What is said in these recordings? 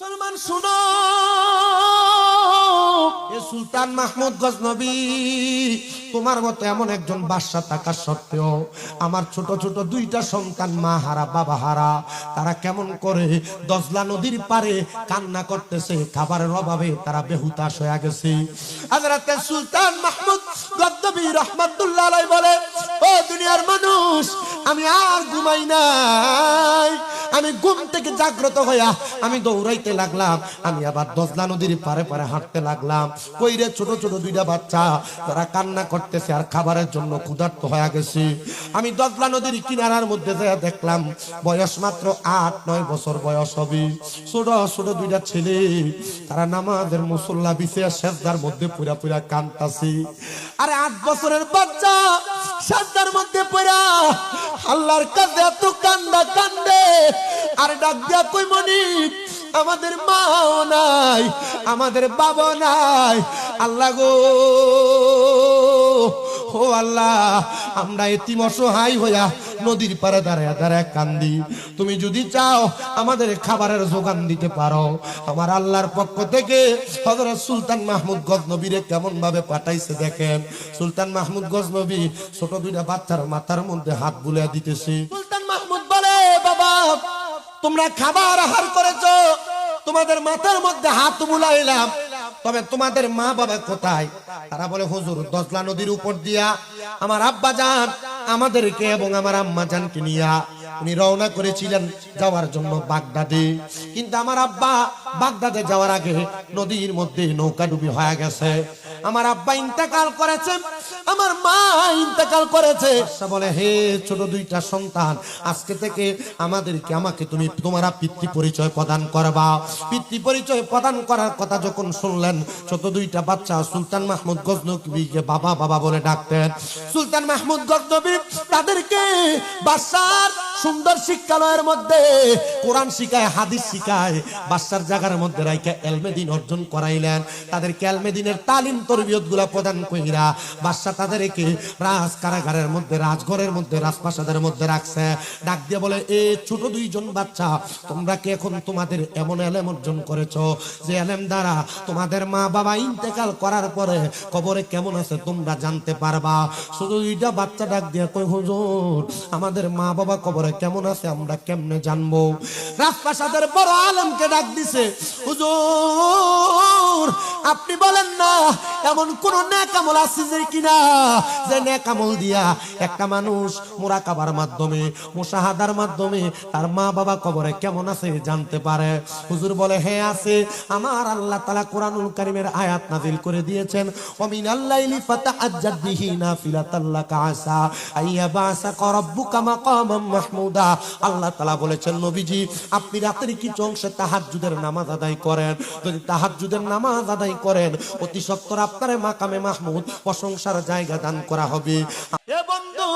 মুসলমান শুনো, এ সুলতান মাহমুদ গজনবী তোমার মতো এমন একজন বাদশা থাকা সত্ত্বেও আমার ছোট ছোট দুইটা সন্তান মা হারা বাবা হারা, তারা কেমন করে দজলা নদীর পারে কান্না করতেছে, খাবারের অভাবে তারা বেহুতাশ হয়ে গেছে। হযরত সুলতান মাহমুদ গজনবী রাহমাতুল্লাহ আলাইহি বলে, ও দুনিয়ার মানুষ, আমি আর ঘুমাই নাই, আমি ঘুম থেকে জাগ্রত হইয়া আমি দৌড়াইতে লাগলাম, আমি আবার দজলা নদীর পারে পারে হাঁটতে লাগলাম। কইরে ছোট ছোট দুইটা বাচ্চা তারা কান্না করতেছে আর খাবারের জন্য ক্ষুধার্ত হয়ে গেছে। আমি দজলা নদীর কিনারার মধ্যে যা দেখলাম, বয়স মাত্র 8-9 বছর বয়স হবে, ছোট ছোট দুইটা ছেলে, তারা নামাজের মুসল্লা বিছিয়ে সেজদার মধ্যে পুরা পুরা কাঁদতাছে। আরে 8 বছরের বাচ্চা সেজদার মধ্যে পুরা আল্লাহর কাছে এত কান্দা কান্দে, আর ডাক দিয়া কই, মনি আমাদের মাও নাই, আমাদের বাবা নাই, আল্লাহ গো, ও আল্লাহ, আমরা এতিম অসহায় হইয়া নদীর পারে দাঁড়ায় দাঁড়ায় কান্দি, তুমি যদি চাও আমাদের খাবারের যোগান দিতে পারো। আমার আল্লাহর পক্ষ থেকে হযরত সুলতান মাহমুদ গজনবীরে কেমন ভাবে পাঠাইছে দেখেন। সুলতান মাহমুদ গজনবী ছোট দুইটা বাচ্চার মাথার মধ্যে হাত বুলিয়ে দিতেছে। সুলতান মাহমুদ বলে, বাবা তোমরা খাবার আহার করেছো, তোমাদের মাথার মধ্যে হাত বুলাইলাম, তবে তোমাদের মা বাবা কোথায়? তারা বলে, হুজুর দজলা নদীর উপর দিয়া আমার আব্বা জান আমাদেরকে এবং আমার আম্মা জানকে নিয়া উনি রওনা করেছিলেন যাওয়ার জন্য বাগদাদে, কিন্তু আমার আব্বা বাগদাদে যাওয়ার আগে নদীর মধ্যে নৌকা ডুবি হয়ে গেছে। আমার আব্বা ইন্তেকাল করেছে, আমার মা ইন্তেকাল করেছে। বলে, হে ছোট দুইটা সন্তান, আজকে থেকে আমাকে তুমি তোমার পিতৃ পরিচয় প্রদান করবা। পিতৃ পরিচয় প্রদান করার কথা যখন শুনলেন, ছোট দুইটা বাচ্চা সুলতান মাহমুদ গজনবীকে বাবা বাবা বলে ডাকতেন। সুলতান মাহমুদ গজনবী তাদেরকে বাদশার সুন্দর শিক্ষালয়ের মধ্যে কোরআন শিখায়, হাদিস শিখায়, বাদশার জায়গার মধ্যে রাইখা ইলমে দ্বীন অর্জন করাইলেন। তাদেরকে ইলমে দ্বীনের তালিম তরবিয়ত গুলা প্রদান কইরা বাদশা তাদেরকে রাজ কারাগারের মধ্যে, রাজঘরের মধ্যে, রাজপ্রাসাদের মধ্যে রাখছে। ডাক দিয়ে বলে, এ ছোট দুইজন বাচ্চা, তোমরা কি এখন তোমাদের এমন ইলম অর্জন করেছো যে ইলম দ্বারা তোমাদের মা বাবা ইন্তেকাল করার পরে কবরে কেমন আছে তোমরা জানতে পারবা? শুধু দুইটা বাচ্চা ডাক দিয়ে কই, হুজুর আমাদের মা বাবা কবরে কেমন আছে আমরা কেমনে জানবো? রাজপ্রাসাদের বড় আলেমকে ডাক দিছে, হুজুর আপনি বলেন না এমন কোন নেক আমল আছে যে কিনা, যে নেক আমল দিয়া একটা মানুষ মুরাকাবার মাধ্যমে, মুশাহাদার মাধ্যমে তার মা বাবা কবরে কেমন আছে জানতে পারে? হুজুর বলে, হ্যাঁ আছে, আমার আল্লাহ তাআলা কোরআনুল কারীমের আয়াত নাযিল করে দিয়েছেন, ওয়া মিনাল লাইলি ফাতাহাজ্জাদ বিহি নাফিলাতাল লাকা আসা আইয়াবাসাকা রাব্বুকা মাকামাম মাহমুদা। আল্লাহ তাআলা বলেছেন, নবীজি আপনি রাতের কিছু অংশে তাহাজ্জুদের নামাজ আদায় করেন, যদি তাহাজ্জুদের নামাজ আদায় করেন অতি সত্বর আপনার মাকামে মাহমুদ প্রশংসার জায়গা দান করা হবে। এ বন্ধু,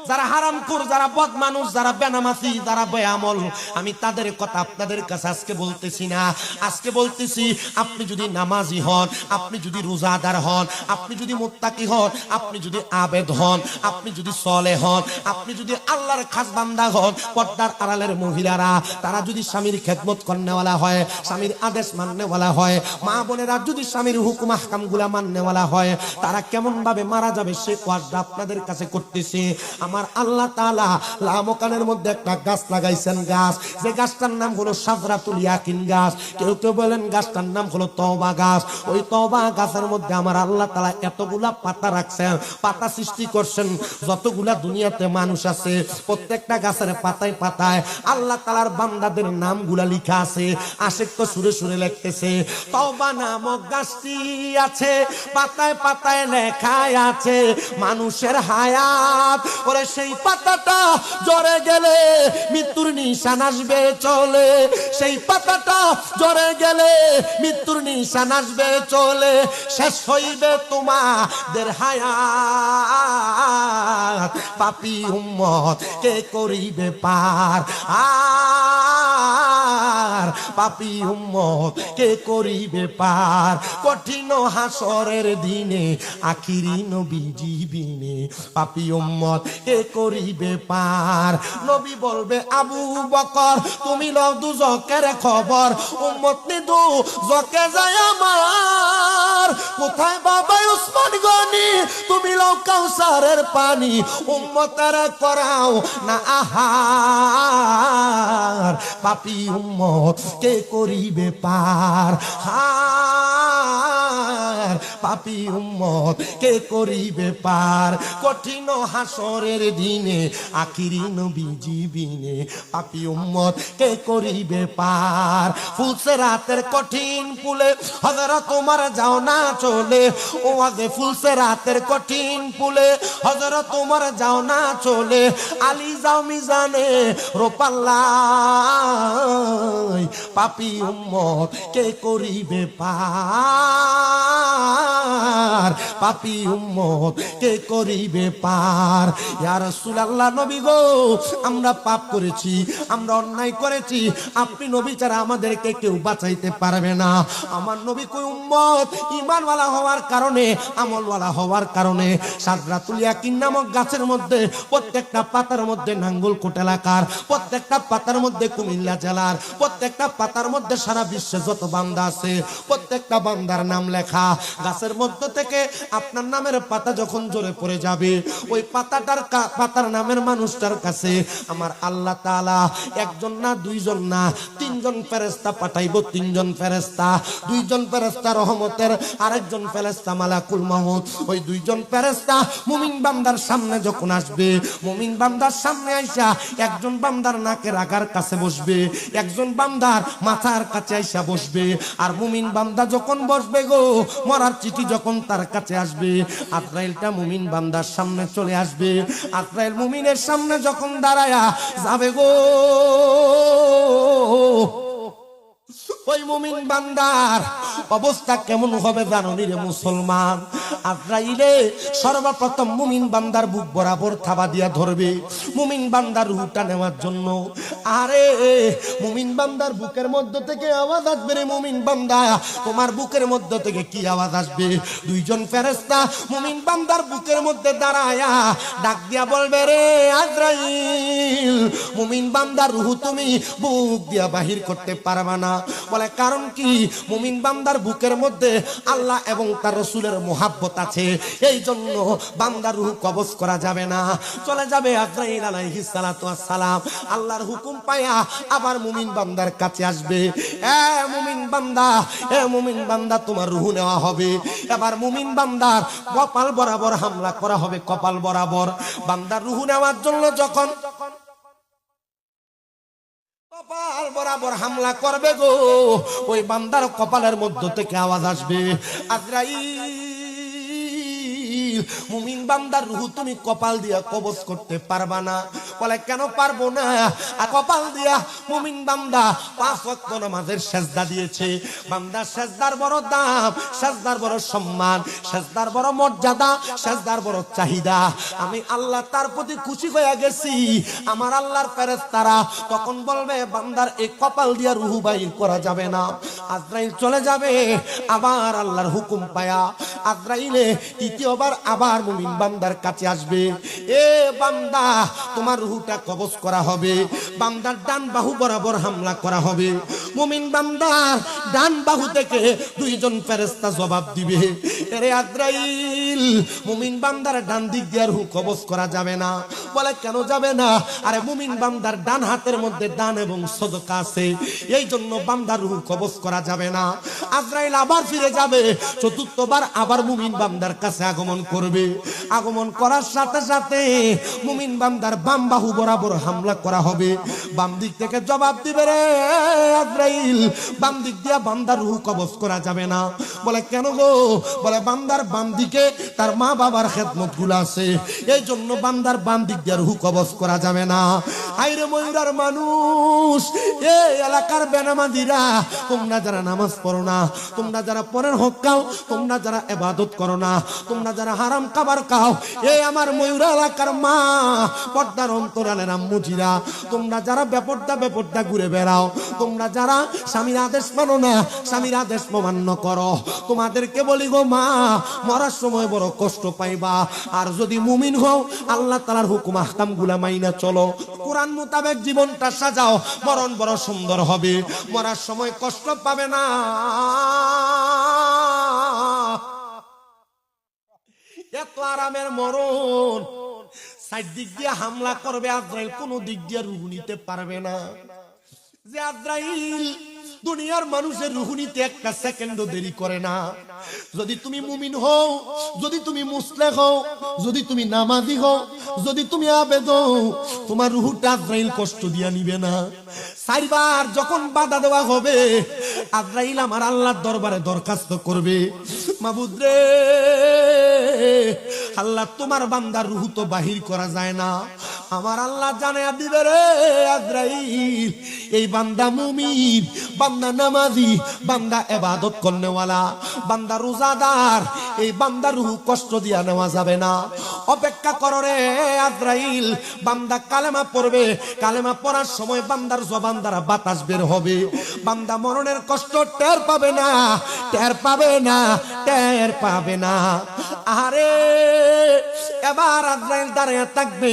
যারা হারামখোর, যারা বদমানুষ, যারা বেনামাজি, যারা বেআমল, আমি তাদের কথা আপনাদের কাছে আজকে বলতেছি না, আজকে বলতেছি আপনি যদি নামাজি হন, আপনি যদি রোজাদার হন, আপনি যদি মুত্তাকি হন, আপনি যদি আবেদ হন, আপনি যদি সলে হন, আপনি যদি আল্লাহর খাস বান্দা হন, পর্দার আড়ালের মহিলারা তারা যদি স্বামীর খেদমত করনেওয়ালা হয়, স্বামীর আদেশ মাননেওয়ালা হয়, মা বোনেরা যদি স্বামীর হুকুম আহকাম গুলা মাননেওয়ালা হয়, তারা কেমন ভাবে মারা যাবে সে ওয়াজটা আপনাদের কাছে করতেছি। আমার আল্লাহ তাআলা লামকানের মধ্যে একটা গাছ লাগাইছেন, গাছ, যে গাছটার নাম হলো শাজরাতুল ইয়াকিন গাছ, কেউ কেউ বলেন গাছটার নাম হলো তওবা গাছ। ওই তওবা গাছের মধ্যে আমার আল্লাহ তাআলা এতগুলা পাতা রাখছেন, পাতা সৃষ্টি করছেন, যতগুলা দুনিয়াতে মানুষ আছে প্রত্যেকটা গাছের পাতায় পাতায় আল্লাহ তাআলার বান্দাদের নামগুলা লেখা আছে। আশিক তো সুরে সুরে লিখতেছে, তওবা নামক গাছটি আছে, পাতায় পাতায় লেখা আছে মানুষের হায়াত। ওরে সেই পাতাটা ঝরে গেলে মৃত্যুর নিশান আসবে চলে, সেই পাতাটা ঝরে গেলে মৃত্যুর নিশান আসবে চলে, শেষ হইবে তোমাদের হায়াত, পাপী উম্মত কে করিবে পার। পার, পাপী উম্মত কে করিবে পার। কঠিন হাসরের দিনে আখিরি নবীজি বিনে পাপী উম্মত কে করিবে পার। নবী বলবে আবু বকর তুমি লও দুজকের খবর, উম্মত নি দুজকে যায় আমার। কোথায় বাবা উসমান গনি তুমি লও কাউসারের পানি, উম্মতের করাও না আহার, পাপী উম্মত কে করিবে পার। হার পাপী উম্মত কে করিবে পার। কঠিন হাসরের দিনে আখিরি নবীজি বিনে পাপী উম্মত কে করিবে পার। ফুলসেরাতের কঠিন পুলে হযরত ওমর যাও না চলে, ও আগে ফুলসেরাতের কঠিন পুলে হযরত ওমর যাও না চলে। আলী যাও মিজানে রোপাল্লাই, পাপী উম্মত কে করিবে পার, পাপী উম্মত কে করিবে পার। ইয়া রাসূলুল্লাহ নবী গো আমরা পাপ করেছি, আমরা অন্যায় করেছি, আপনি নবী ছাড়া আমাদেরকে কেউ বাঁচাইতে পারবে না। আমার নবী কই উম্মত ঈমানওয়ালা হওয়ার কারণে, আমলওয়ালা হওয়ার কারণে সাদরাতুল ইয়াকিন নামক গাছের মধ্যে প্রত্যেকটা পাতার মধ্যে নাঙ্গলকোট এলাকার, প্রত্যেকটা পাতার মধ্যে কুমিল্লা জেলার, প্রত্যেকটা পাতার মধ্যে সারা বিশ্বে যত বান্দা আছে প্রত্যেকটা বান্দার নাম লেখা। গাছের মধ্য থেকে আপনার নামের পাতা যখন জোরে পড়ে যাবে, ওই পাতার নামের মানুষটার কাছে আমার আল্লাহ তাআলা একজন না দুইজন না তিনজন ফেরেশতা পাঠাইব। তিনজন ফেরেশতা, দুইজন ফেরেশতা রহমতের, আরেকজন ফেরেশতা মালাকুল মউত। ওই দুইজন ফেরেশতা মুমিন বান্দার সামনে যখন আসবে, মুমিন বান্দার সামনে আইসা একজন বান্দার নাকের আগার কাছে বসবে, একজন বান্দার মাথার কাছে আইসা বসবে। আর মুমিন বান্দা যখন বসবে গো, মরার চিঠি যখন তার কাছে আসবে, আজরাইলটা মুমিন বান্দার সামনে চলে আসবে। আজরাইল মুমিনের সামনে যখন দাঁড়ায়া যাবে গো, ওই মুমিন বান্দার অবস্থা কেমন হবে জানো রে মুসলমান? আজরাইলে সর্বপ্রথম মুমিন বান্দার বুক বরাবর থাবা দিয়া ধরবে মুমিন বান্দার রূহটা নেওয়ার জন্য। আরে মুমিন বান্দার বুকের মধ্য থেকে আওয়াজ আসবে রে মুমিন বান্দা, তোমার বুকের মধ্য থেকে কি আওয়াজ আসবে? দুইজন ফেরেশতা মুমিন বান্দার বুকের মধ্যে দাঁড়ায়া ডাক দিয়া বলবে রে আজরাইল, মুমিন বান্দার রূহ তুমি বুক দিয়া বাহির করতে পারবা না। বলে কারণ কি? মুমিন বান্দার বুকের মধ্যে আল্লাহ এবং তার রাসূলের মুহাব্বত আছে, এই জন্য বান্দার রূহ কবজ করা যাবে না, চলে যাবে আজরাইল আলাইহিস সালাতু ওয়াস সালাম। আল্লাহর হুকুম পায়া আবার মুমিন বান্দার কাছে আসবে। এ মুমিন বান্দা, এ মুমিন বান্দা তোমার রূহ নেওয়া হবে। এবার মুমিন বান্দার কপাল বরাবর হামলা করা হবে, কপাল বরাবর। বান্দার রূহ নেওয়ার জন্য যখন কপাল বরাবর হামলা করবে গো, ওই বান্দার কপালের মধ্য থেকে আওয়াজ আসবে আজরাইল, মুমিন বান্দার রূহ তুমি কপাল দিয়া কবজ করতে পারবা না। বলে কেন পারবো না? আর কপাল দিয়া মুমিন বান্দা 5 ওয়াক্ত নামাজের সেজদা দিয়েছে। বান্দার সেজদার বড় দাম, সেজদার বড় সম্মান, সেজদার বড় মর্যাদা, সেজদার বড় চাহিদা। আমি আল্লাহ তার প্রতি খুশি হয়ে গেছি। আমার আল্লাহর ফেরেশতারা তখন বলবে বান্দার এই কপাল দিয়া রূহ বাইর করা যাবে না। আজরাইল চলে যাবে আবার আল্লাহর হুকুম পায়া। আজরাইলে তৃতীয়বার আবার মুমিন বান্দার কাছে আসবে। এ বান্দা তোমার রূহটা কবজ করা হবে। বান্দার ডান বাহু বরাবর হামলা করা হবে। মুমিন বান্দার ডান বাহু থেকে দুইজন ফেরেশতা জবাব দিবে, এরে আজরাইল, মুমিন বান্দার ডান দিক দিয়ে রূহ কবজ করা যাবে না। বলে কেন যাবে না? আরে মুমিন বান্দার ডান হাতের মধ্যে দান এবং সদকা আছে, এই জন্য বান্দার রূহ কবজ করা যাবে না। আজরাইল আবার ফিরে যাবে, চতুর্থবার আবার মুমিন বান্দার কাছে আগমন করবে। আগমন করার সাথে সাথে মুমিন বান্দার বাম বাহু বরাবর হামলা করা হবে। বাম দিক থেকে জবাব দিবে, রে আজরাইল, বাম দিক দিয়া বান্দার রূহ কবজ করা যাবে না। বলে কেন গো? বলে বান্দার বাম দিকে তার মা বাবার খেদমত গুলো আছে, এই জন্য বান্দার বাম দিক দিয়ে রূহ কবজ করা যাবে না। হায়রে ময়ূরার মানুষ, এই এলাকার বেনামাজিরা, তোমরা যারা নামাজ পড়ো না, তোমরা যারা পরের হক খাও, তোমরা যারা ইবাদত করো না, তোমরা যারা হারাম খাবার খাও, এ আমার ময়ূর এলাকার মা, পর্দার অন্তরালের আম্মুজিরা, তোমরা যারা বেপর্দা ঘুরে বেড়াও, তোমরা যারা স্বামীর আদেশ মানো না, স্বামীর আদেশ অমান্য করো, তোমাদেরকে বলি গো মা, মরার সময় বড় কষ্ট পাইবা। আর যদি মুমিন হও, আল্লাহ তাআলার হুকুম আহকাম গুলা মাইনা চলো, কোরআন মোতাবেক জীবনটা সাজাও, মরণ বড় সুন্দর হবে, মরার সময় কষ্ট পাবে না। এত আরামের মরণ, সাইড দিক দিয়ে হামলা করবে আজরাইল, কোন দিক দিয়ে রূহ নিতে পারবে না। যে আজরাইল দুনিয়ার মানুষের রূহ নিতে একটা সেকেন্ডও দেরি করে না। যদি তুমি মুমিন হও, যদি তুমি মুসলিম হও, যদি তুমি নামাজি হও, যদি তুমি আবেদ হও, তোমার রূহটা আজরাইল কষ্ট দিয়া নিবে না। চারবার যখন বাধা দেওয়া হবে, আজরাইল আমার আল্লাহর দরবারে দরখাস্ত করবে, মাবুদ রে, আল্লাহ তোমার বান্দার রূহ তো বাহির করা যায় না, আমার আল্লাহ জানায়া দিবে রে আজরাইল, এই বান্দা মুমিন, বান্দা নামাজি, বান্দা ইবাদত করনেওয়ালা, বান্দা রোজাদার, এই বান্দার রূহ কষ্ট দিয়া নেওয়া যাবে না। অপেক্ষা করো রে আজরাইল, বান্দা কালেমা পড়বে, কালেমা পড়ার সময় বান্দার জবান দ্বারা বাতাস বের হবে, বান্দা মরণের কষ্ট টের পাবে না, টের পাবে না, টের পাবে না। আরে এবার আজরাইল দাঁড়িয়ে থাকবে,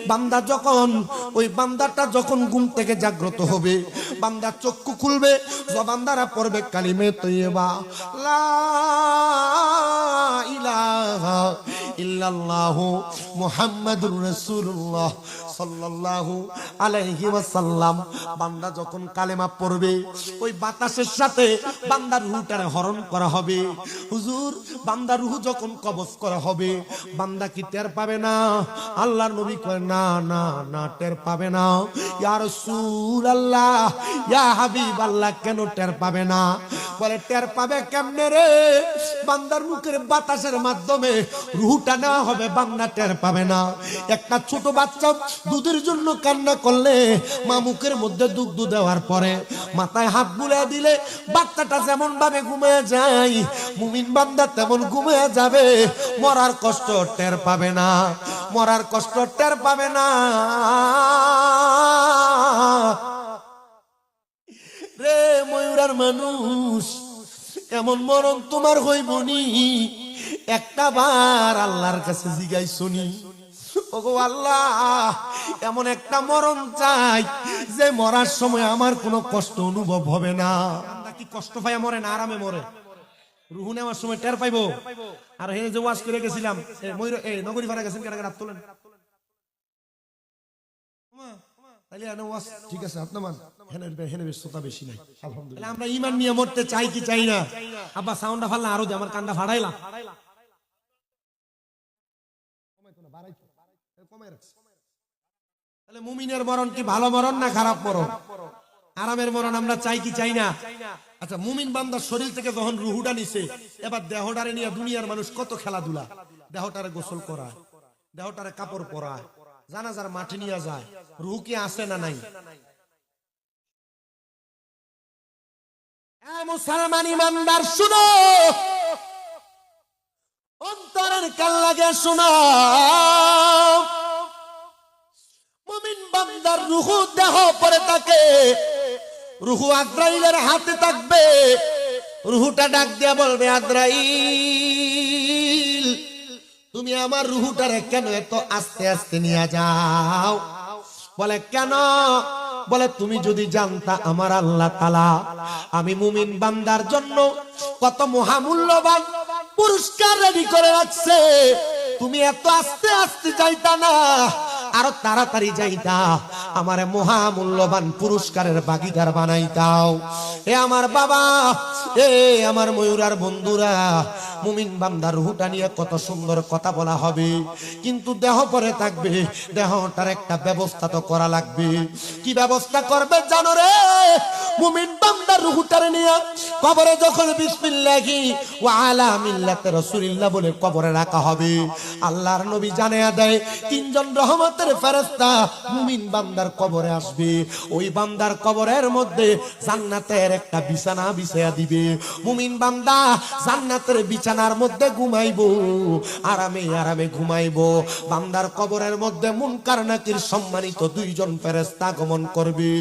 বান্দা যখন, ওই বান্দাটা যখন ঘুম থেকে জাগ্রত হবে, বান্দা চক্ষু খুলবে, জবান দ্বারা পড়বে কালিমে তৈয়বা, লা ইলাহা ইল্লাল্লাহু মুহাম্মাদুর রাসূলুল্লাহ সাল্লাল্লাহু আলাইহি ওয়াসাল্লাম। বান্দা যখন কালেমা পড়বে, ওই বাতাসের সাথে বান্দার রূহটারে হরণ করা হবে। হুজুর, বান্দার রূহ যখন কবজ করা হবে, বান্দা কি টের পাবে না? আল্লাহর নবী কয় না না না, টের পাবে না। ইয়া রাসূলুল্লাহ, ইয়া হাবিবাল্লাহ, কেন টের পাবে না? বলে টের পাবে কেমনে রে? বান্দার মুখের বাতাসের মাধ্যমে রূহটা নেওয়া হবে, বান্দা টের পাবে না। একটা ছোট বাচ্চা দুধের জন্য কান্না করলে, মা মুখের মধ্যে দুগ্ধ দেওয়ার পরে মাথায় হাত বুলিয়ে দিলে বাচ্চাটা যেমন ভাবে ঘুমিয়ে যায়, মুমিন বান্দা তেমন ঘুমিয়ে যাবে, মরার কষ্ট টের পাবে না, মরার কষ্ট টের পাবে না রে ময়ূরের মানুষ। এমন মরণ তোমার হইবনি, একটা বার আল্লাহর কাছে জিগাই শুনি, ওগো আল্লাহ, এমন একটা মরণ চাই যে মরার সময় আমার কোনো কষ্ট অনুভব হবে না। কি কষ্ট পায় মরে না, আরামে মরে। রুহু নেওয়ার সময় টের পাইবো। আর হে যে ওয়াজ করে গেছিলাম, নগরী ভাড়া গেছেন, কেন হাত তোলেন, ঠিক আছে, আপনার মান শ্রোতা বেশি নাই, আলহামদুলিল্লাহ। আমরা ঈমান নিয়ে মরতে চাই কি চাই না? আব্বা সাউন্ডটা ফাললা, আরো আমার কানটা ফাড়াইলা, তাহলে মুমিনের মরণ কি ভালো মরণ না খারাপ মরণ? আরামের মরণ আমরা চাই কি চাই না? আচ্ছা, মুমিন বান্দার শরীর থেকে যখন রুহুটা নিছে, এবার দেহটারে নিয়ে দুনিয়ার মানুষ কত খেলাধুলা, দেহটারে গোসল করায়, দেহটারে কাপড় পরায়, জানাজার মাঠে নিয়ে যায়, রুহু কি আছে না নাই? মুসলমান ইমানদার শুনো, অন্তরের কান লাগে শোনো, মুমিন বান্দার রুহু দেহ পড়ে থাকে, রুহু আজরাইলের হাতে থাকবে। রুহুটা ডাক দিয়া বলবে, আজরাইল, তুমি আমার রুহুটারে কেন এত আস্তে আস্তে নিয়ে যাও? বলে কেন? বলে তুমি যদি জানতা আমার আল্লাহ তাআলা আমি মুমিন বান্দার জন্য কত মহামূল্যবান পুরস্কার রেডি করে রাখছে, তুমি এত আস্তে আস্তে যাইতা না, আরো তাড়াতাড়ি যাইতা, আমারে মহামূল্যবান পুরস্কারের ভাগীদার বানাইতাও। এ আমার বাবা, এ আমার ময়ূরার বন্ধুরা, মুমিন বান্দার রুহটা নিয়ে কত সুন্দর কথা বলা হবে, কিন্তু দেহ পরে থাকবে, দেহটার একটা ব্যবস্থা তো করা লাগবে। কি ব্যবস্থা করবে জানো রে? মুমিন বান্দা বান্দার রূহটারে নিয়ে কবরে যখন বিসমিল্লাহি ওয়া আলা মিল্লাতি রাসূলিল্লাহ বলে কবরে রাখা হবে, আল্লাহর নবী জানিয়ে দেয় তিনজন রহমতের ফেরেশতা মুমিন বান্দার কবরে আসবে। ওই বান্দার কবরের মধ্যে জান্নাতের একটা বিছানা বিছায়া দিবে। মুমিন বান্দা জান্নাতের বিছানার মধ্যে ঘুমাইবো, আরামে আরামে ঘুমাইবো। বান্দার কবরের মধ্যে মুনকার নাকির সম্মানিত দুইজন ফেরেশতা আগমন করবে।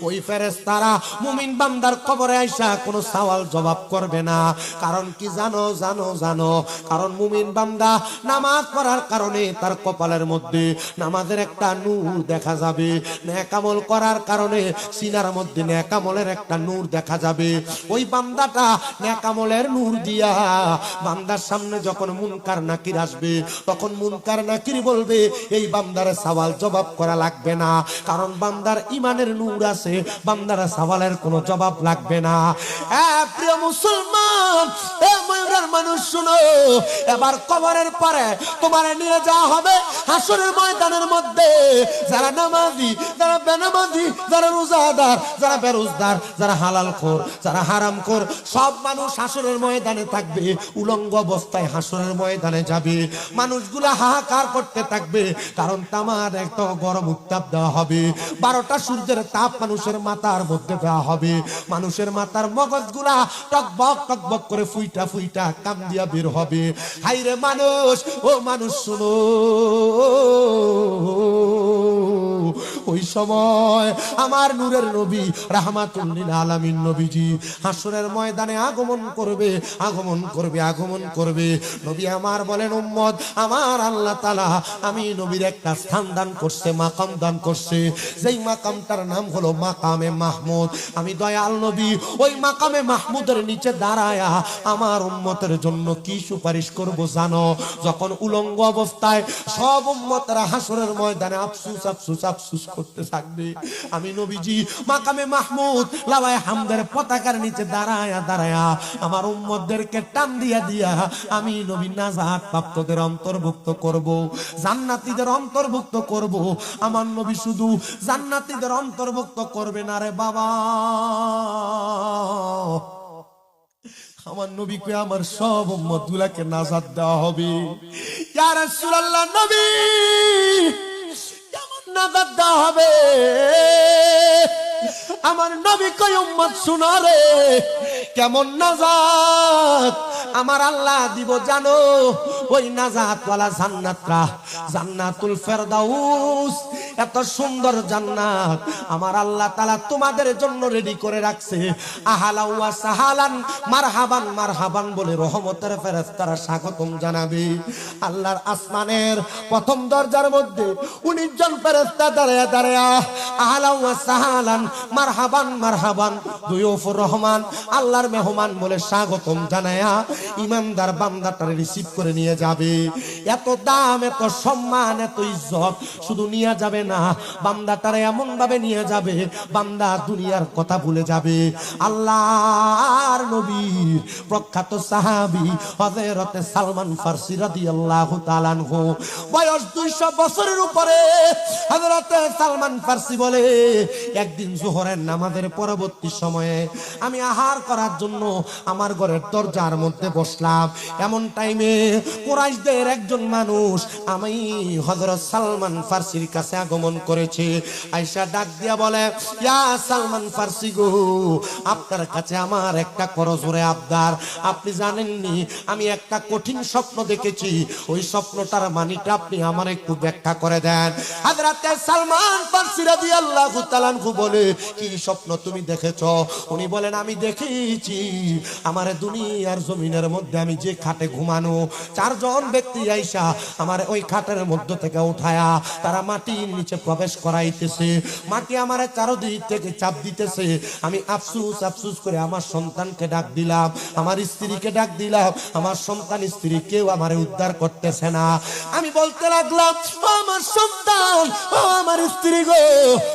ওই ফেরেশতারা মুমিন বান্দার কবরে আইসা কোনো সওয়াল জবাব করবে না। কারণ কি জানো জানো জানো কারণ মুমিন বান্দা নামাজ পড়ার কারণে তার কপালের মধ্যে নামাজের একটা নূর দেখা যাবে। নেক আমল করার কারণে সিনার মধ্যে নেক আমলের একটা নূর দেখা যাবে। ওই বান্দাটা নেক আমলের নূর দিয়া বান্দার সামনে যখন মুনকার নাকির আসবে, তখন মুনকার নাকির বলবে এই বান্দার সওয়াল জবাব করা লাগবে না, কারণ বান্দার ইমানের নূর আছে, বান্দার সওয়ালের কোনো জবাব লাগবে না। প্রিয় মুসলমান, ময়ূরের মানুষ শুনো, এবার কবরের পরে তোমার নিয়ে যাওয়া হবে হাসরের ময়দানের মধ্যে। যারা নামাজি, যারা বেনামাজি, যারা রোজাদার, যারা বেরোজগার, যারা হালালখোর, যারা হারামখোর, সব মানুষ হাসরের ময়দানে থাকবে। উলঙ্গ অবস্থায় হাসরের ময়দানে যাবে। মানুষগুলা হাহাকার করতে থাকবে, কারণ তামার একটা গরম উত্তাপ দেওয়া হবে। 12টা সূর্যের তাপ মানুষের মাথার মধ্যে দেওয়া হবে। মানুষের মাথার মগজগুলা টকবক টকবক করে ফুইটা ফুইটা কাম দিয়া বের হবে। হাইরে মানুষ, ও মানুষ শুনো, ওই সময় আমার নূরের নবী রাহমাতুল লিল আলামিন নবীজি হাসরের ময়দানে আগমন করবে, আগমন করবে, আগমন করবে। নবী আমার বলেন, উম্মত আমার, আল্লাহ তাআলা আমি নবীর একটা স্থান দান করছে, মাকাম দান করছে। যেই মাকামটার নাম হলো মাকামে মাহমুদ। আমি দয়াল নবী ওই মাকামে মাহমুদের নিচে দাঁড়ায়া আমার উম্মতের জন্য কি সুপারিশ করব জানো? যখন উলঙ্গ অবস্থায় সব উম্মতরা হাসরের ময়দানে আফসুস আফসুস আফসুস করতে থাকবে, আমি নবীজি মাকামে মাহমুদ লাওয়ায়ে হামদের পতাকার নিচে দাঁড়ায়া দাঁড়ায়া আমার উম্মতদেরকে টান দিয়া দিয়া আমি নবী নাজাত প্রাপ্তদের অন্তর্ভুক্ত করব, জান্নাতীদের অন্তর্ভুক্ত করব। আমার নবী শুধু জান্নাতীদের অন্তর্ভুক্ত করবে না রে বাবা, আমার নবীকে আমার সব উম্মতগুলোকে নাজাত দেওয়া হবে। ইয়া রাসূলুল্লাহ, নবী কেমন নাজাত দেওয়া হবে? আমার নবী কয়, উম্মত শুনো রে, কেমন নাজাত আমার আল্লাহ দিব জানো? ওই নাজাত ওয়ালা জান্নাতরা, জান্নাতুল ফেরদাউস, এত সুন্দর জান্নাত আমার আল্লাহ তাআলা তোমাদের জন্য রেডি করে রাখছে। আহালা ওয়া সাহালান, মারহাবান মারহাবান বলে রহমতের ফেরেশতারা স্বাগতম জানাবে। আল্লাহর আসমানের প্রথম দরজার মধ্যে 19 জন ফেরেশতা দাঁড়ায়া দাঁড়ায়া আহালা ওয়া সাহালান, মারহাবান মারহাবান, দুয়ুফুর রহমান, আল্লাহর মেহমান বলে স্বাগতম জানায়া ইমানদার বান্দাটারে রিসিভ করে নিয়ে যাবে। এত দাম, এত সম্মান, এত ইজ্জত শুধু নিয়ে যাবে না, বান্দাটারে এমন ভাবে নিয়ে যাবে বান্দা দুনিয়ার কথা ভুলে যাবে। আল্লাহর নবীর প্রখ্যাত সাহাবী হযরতে সালমান ফারসি রাদিয়াল্লাহু তাআলা আনহু, বয়স 200 বছরের উপরে, হযরতে সালমান ফারসি বলে, একদিন যোহরের নামাজের পরবর্তী সময়ে আমি আহার করার জন্য আমার ঘরের দরজার মধ্যে বসলাম। এমন টাইমে কুরাইশদের একজন মানুষ আমি হযরত সালমান ফারসির কাছে আগমন করেছে। আয়েশা ডাক দিয়া বলে, ইয়া সালমান ফারসি গো, আপনার কাছে আমার একটা করজোরে আবদার। আপনি জানেননি আমি একটা কঠিন স্বপ্ন দেখেছি, ওই স্বপ্নটার মানেটা আপনি আমার একটু ব্যাখ্যা করে দেন। হযরতে সালমান ফারসি রাদিয়াল্লাহু তাআলা আনহু বলে, কি স্বপ্ন তুমি দেখেছো? উনি বলেন, আমি দেখেছি আমার দুনিয়ার জমিনের মধ্যে আমি যে খাটে ঘুমানো, 4 জন ব্যক্তি আইসা আমার ওই খাটের মধ্য থেকে উঠায়া তারা মাটির নিচে প্রবেশ করাইতেছে, মাটি আমার চারদিক থেকে চাপ দিতেছে। আমি আফসুস আফসুস করে আমার সন্তানকে ডাক দিলাম, আমার স্ত্রীকে ডাক দিলাম, আমার সন্তান স্ত্রী কেউ আমারে উদ্ধার করতেছে না। আমি বলতে লাগলাম, ও আমার সন্তান, ও আমার স্ত্রী গো,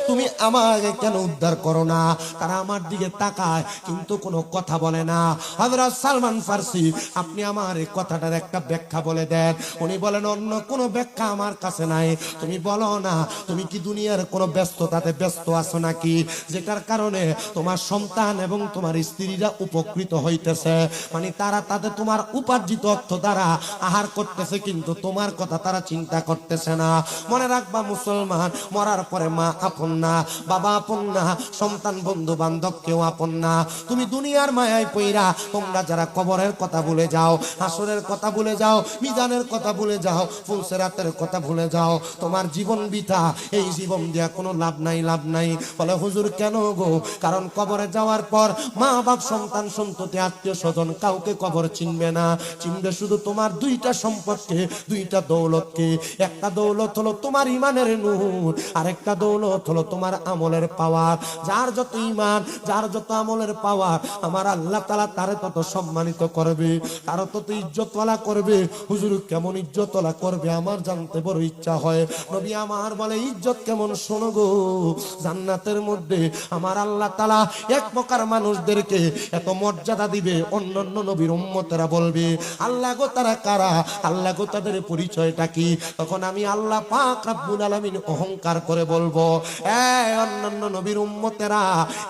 তুমি আমাকে কেন উদ্ধার করো না? তারা আমার দিকে তাকায় কিন্তু কোনো কথা বলে না। হযরত সালমান ফারসি, আপনি আমার এই কথাটার একটা ব্যাখ্যা বলে দেন। উনি বলেন, অন্য কোনো ব্যাখ্যা আমার কাছে নাই, তুমি বলো না, তুমি কি দুনিয়ার কোনো ব্যস্ততাতে ব্যস্ত আছো নাকি, যেটার কারণে তোমার সন্তান এবং তোমার স্ত্রীরা উপকৃত হইতেছে? মানে তারা তাদের তোমার উপার্জিত অর্থ দ্বারা আহার করতেছে, কিন্তু তোমার কথা তারা চিন্তা করতেছে না। মনে রাখবা মুসলমান, মরার পরে মা আপন না, বাবা আপন না, সন্তান বন্ধু বান্ধব কেউ আপন না। তুমি দুনিয়ার মায়ায় পইরা তোমরা যারা কবরের কথা ভুলে যাও, হাসরের কথা ভুলে যাও, মিজানের কথা ভুলে যাও, ফুলসেরাতের কথা ভুলে যাও, তোমার জীবন বৃথা। এই জীবন দিয়া কোনো লাভ নাই, লাভ নাই। বলে হুজুর কেন গো? কারণ কবরে যাওয়ার পর মা বাপ, সন্তান, সন্ততি, আত্মীয় স্বজন কাউকে কবর চিনবে না। চিনবে শুধু তোমার দুইটা সম্পদকে, দুইটা দৌলতকে। একটা দৌলত হলো তোমার ইমানের নূর, আরেকটা দৌলত হলো তোমার আমলের পাওয়ার। যার যত ইমান, যার যত আমলের পাওয়ার, আমার আল্লাহ তাআলা তারে তত সম্মানিত করবে, তার তত ইজ্জতওয়ালা করবে। হুজুর কেমন ইজ্জতওয়ালা করবে? আমার জানতে বড় ইচ্ছা হয়। নবী আমার বলে, ইজ্জত কেমন? শোনো গো, জান্নাতের মধ্যে আমার আল্লাহ তাআলা এক প্রকার মানুষদেরকে এত মর্যাদা দিবে, অন্যান্য নবীর উম্মতেরা বলবে, আল্লাহ গো তারা কারা? আল্লাহ গো তাদের পরিচয়টা কি? তখন আমি আল্লাহ পাক রব্বুল আলামিন অহংকার করে বলবো, অন্যান্য নবীর উম্মতেরা,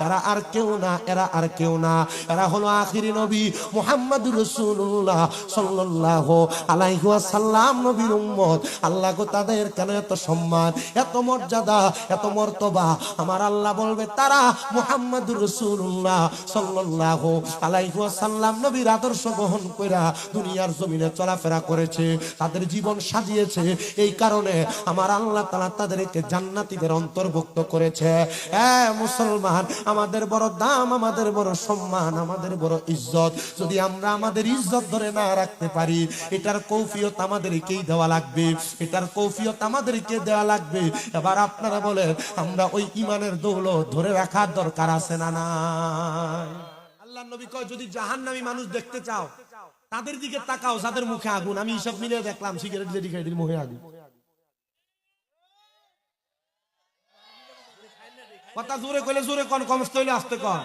এরা আর কেউ না, এরা আর কেউ না, এরা হলো আখিরি নবী মুহাম্মদুর রাসূলুল্লাহ সাল্লাল্লাহু আলাইহি ওয়াসাল্লাম নবীর উম্মত। আল্লাহ গো তাদের কেন এত সম্মান, এত মর্যাদা, এত মর্তবা? আমার আল্লাহ বলবে, তারা মুহাম্মদুর রাসূলুল্লাহ সাল্লাল্লাহু আলাইহি ওয়াসাল্লাম নবীর আদর্শ গ্রহণ কইরা দুনিয়ার জমিনে চলাফেরা করেছে, তাদের জীবন সাজিয়েছে। এই কারণে আমার আল্লাহ তাআলা তাদেরকে জান্নাতীদের অন্তর্ভুক্ত করেছে। মুসলমান, আমাদের বড় দাম, আমাদের বড় সম্মান, আমাদের বড় ইজ্জত। যদি আমরা আমাদের ইজ্জত ধরে না রাখতে পারি, এটার কৌফিয়ত আমাদেরকেই দেওয়া লাগবে, এটার কৌফিয়ত আমাদেরকে দেওয়া লাগবে। এবার আপনারা বলেন, আমরা ওই ইমানের দৌলত ধরে রাখার দরকার আছে না নাই? আল্লাহর নবী কয়, যদি জাহান্নামী মানুষ দেখতে চাও, তাদের দিকে তাকাও যাদের মুখে আগুন। আমি সব মিলে দেখলাম, সিগারেট যেটি খাই মুখে আগুন। কথা জোরে কইলে জোরে কন, কমস্ত হইলে আস্তে কন।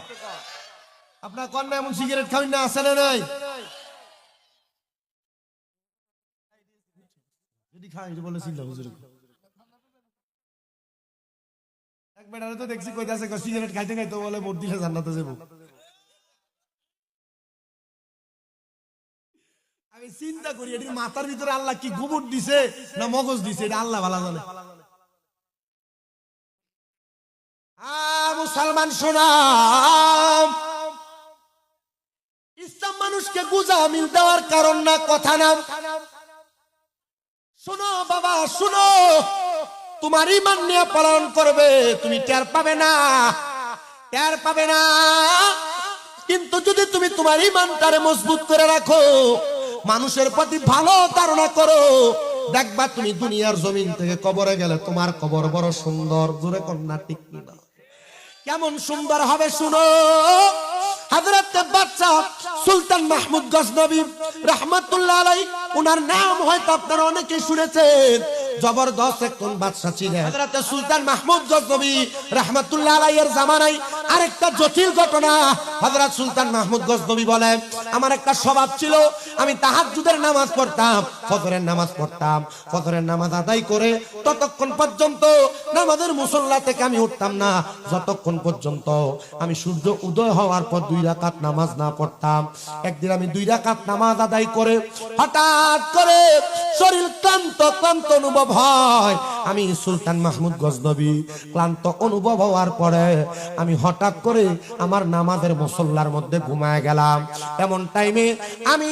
আপনার কন না এমন সিগারেট খাবেন না, আছে না নাই? যদি খাই বলে চিন্তা হুজুর। এক বেটারে তো দেখছি কইতাছে, সিগারেট খাইতে খাইতে বলে ভোট দিলে জান্নাতে যাব। আমি চিন্তা করি, এটির মাথার ভিতরে আল্লাহ কি গোবর দিছে না মগজ দিছে, এটা আল্লাহ ভালো জানে। মুসলমান শোনাম, ইসলাম মানুষকে গুজামিল দেওয়ার কারণ না, কথা না। শোনো বাবা, শোনো, তোমার ঈমান নিয়ে পালন করবে, তুমি টের পাবে না, টের পাবে না। কিন্তু যদি তুমি তোমার ঈমানটারে মজবুত করে রাখো, মানুষের প্রতি ভালো ধারণা করো, দেখবা তুমি দুনিয়ার জমিন থেকে কবরে গেলে তোমার কবর বড় সুন্দর। জোরে কন্যা ঠিক না? কেমন সুন্দর হবে শুনো। হযরত বাদশাহ সুলতান মাহমুদ গজনবী রাহমাতুল্লাহ আলাইহি, ওনার নাম হয়তো আপনারা অনেকেই শুনেছেন। জবরদস্ত একজন বাদশা ছিলেন হযরত সুলতান মাহমুদ গজনবী রাহমাতুল্লাহ আলাইহির জামানায়। আরেকটা জটিল ঘটনা, হযরত সুলতান মাহমুদ গজনবী বলেন, আমার একটা স্বভাব ছিল, আমি তাহাজ্জুদের নামাজ পড়তাম, ফজরের নামাজ পড়তাম, ফজরের নামাজ আদায় করে ততক্ষণ পর্যন্ত নামাজের মুসল্লা থেকে আমি উঠতাম না, যতক্ষণ পর্যন্ত আমি সূর্য উদয় হওয়ার পর 2 রাকাত নামাজ না পড়তাম। একদিন আমি 2 রাকাত নামাজ আদায় করে হঠাৎ করে শরীর ক্লান্ত ক্লান্ত অনুভব হয়। আমি সুলতান মাহমুদ গজনবী ক্লান্ত অনুভব হওয়ার পরে আমি হঠাৎ করে আমার নামাজের মুসল্লার মধ্যে ঘুমায় গেলাম। এমন টাইমে আমি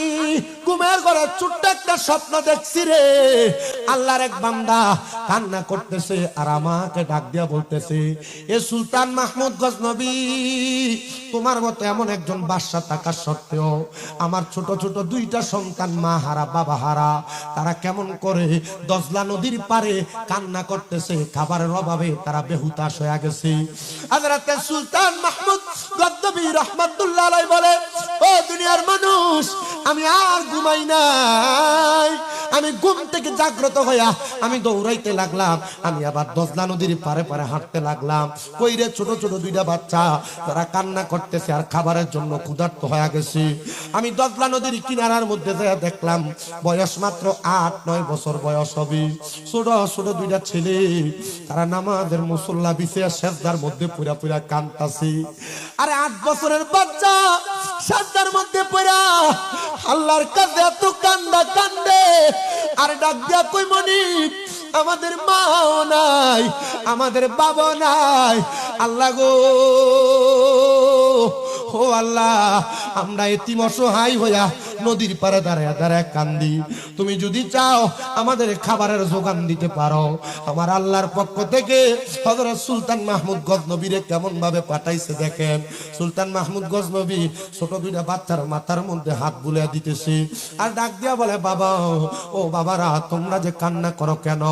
ঘুমের ঘরে ছোট্ট একটা স্বপ্ন দেখছি রে। আল্লাহর এক বান্দা কান্না করতেছে আর আমাকে ডাক দিয়া বলতেছে, এ সুলতান মাহমুদ গজনবী, তোমার মতো এমন একজন বাদশা থাকা সত্ত্বেও আমার ছোট ছোট 2টা সন্তান মা হারা বাবা হারা, তারা কেমন করে দজলা নদীর পারে কান্না করতেছে, খাবারের অভাবে তারা বেহুতাশ হয়ে গেছে। হযরত সুলতান মাহমুদ গজনবী রাহমাতুল্লাহ আলাইহি বলে, ও দুনিয়ার আমি আর ঘুমাই নাই, আমি ঘুম থেকে জাগ্রত হইয়া আমি দৌড়াইতে লাগলাম, আমি আবার দজলা নদীর পারে পারে হাঁটতে লাগলাম। কইরে ছোট ছোট দুইটা বাচ্চা তারা কান্না করতেছে আর খাবারের জন্য ক্ষুধার্ত হয়ে গেছে। আমি দজলা নদীর কিনারার মধ্যে যা দেখলাম বয়স মাত্র 8-9 বছর বয়স হবে, ছোট ছোট দুইটা ছেলে তারা নামাজের মুসল্লা বিছিয়ে সেজদার মধ্যে পুরা পুরা কাঁদতাছে। আরে 8 বছরের বাচ্চা সেজদার মধ্যে পুরা আল্লাহর কাছে এত কান্দা কান্দে আর ডাক দিয়া কই মনি আমাদের মাও নাই, আমাদের বাবা নাই, আল্লাহ গো ও আল্লাহ আমরা এতিম অসহায় হইয়া নদীর পারে দাঁড়ায় দাঁড়ায় কান্দি, তুমি যদি চাও আমাদের খাবারের যোগান দিতে পারো। আমার আল্লাহর পক্ষ থেকে হযরত সুলতান মাহমুদ গজনবীরে কেমন ভাবে পাঠাইছে দেখেন। সুলতান মাহমুদ গজনবী ছোট দুইটা বাচ্চার মাথার মধ্যে হাত বুলিয়ে দিতেছে আর ডাক দিয়া বলে বাবা ও বাবারা তোমরা যে কান্না করো কেন?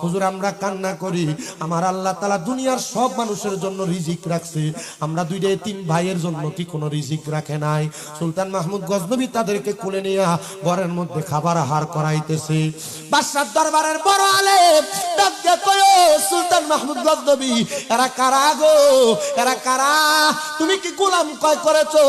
হুজুর আমরা কান্না করি আমার আল্লাহ তাআলা দুনিয়ার সব মানুষের জন্য রিজিক রাখছে, আমরা দুইটা এতিম ভাইয়ের জন্য কি কোনো রিজিক রাখে নাই? সুলতান মাহমুদ গজনবী তাদেরকে কোলে নিয়ে ঘরের মধ্যে খাবার আহার করাইতেছে। বাদশার দরবারের বড় আলেম ডাক দিয়া কয় সুলতান মাহমুদ গজনবী এরা কারা গো, এরা কারা? তুমি কি গোলাম ক্রয় করেছো?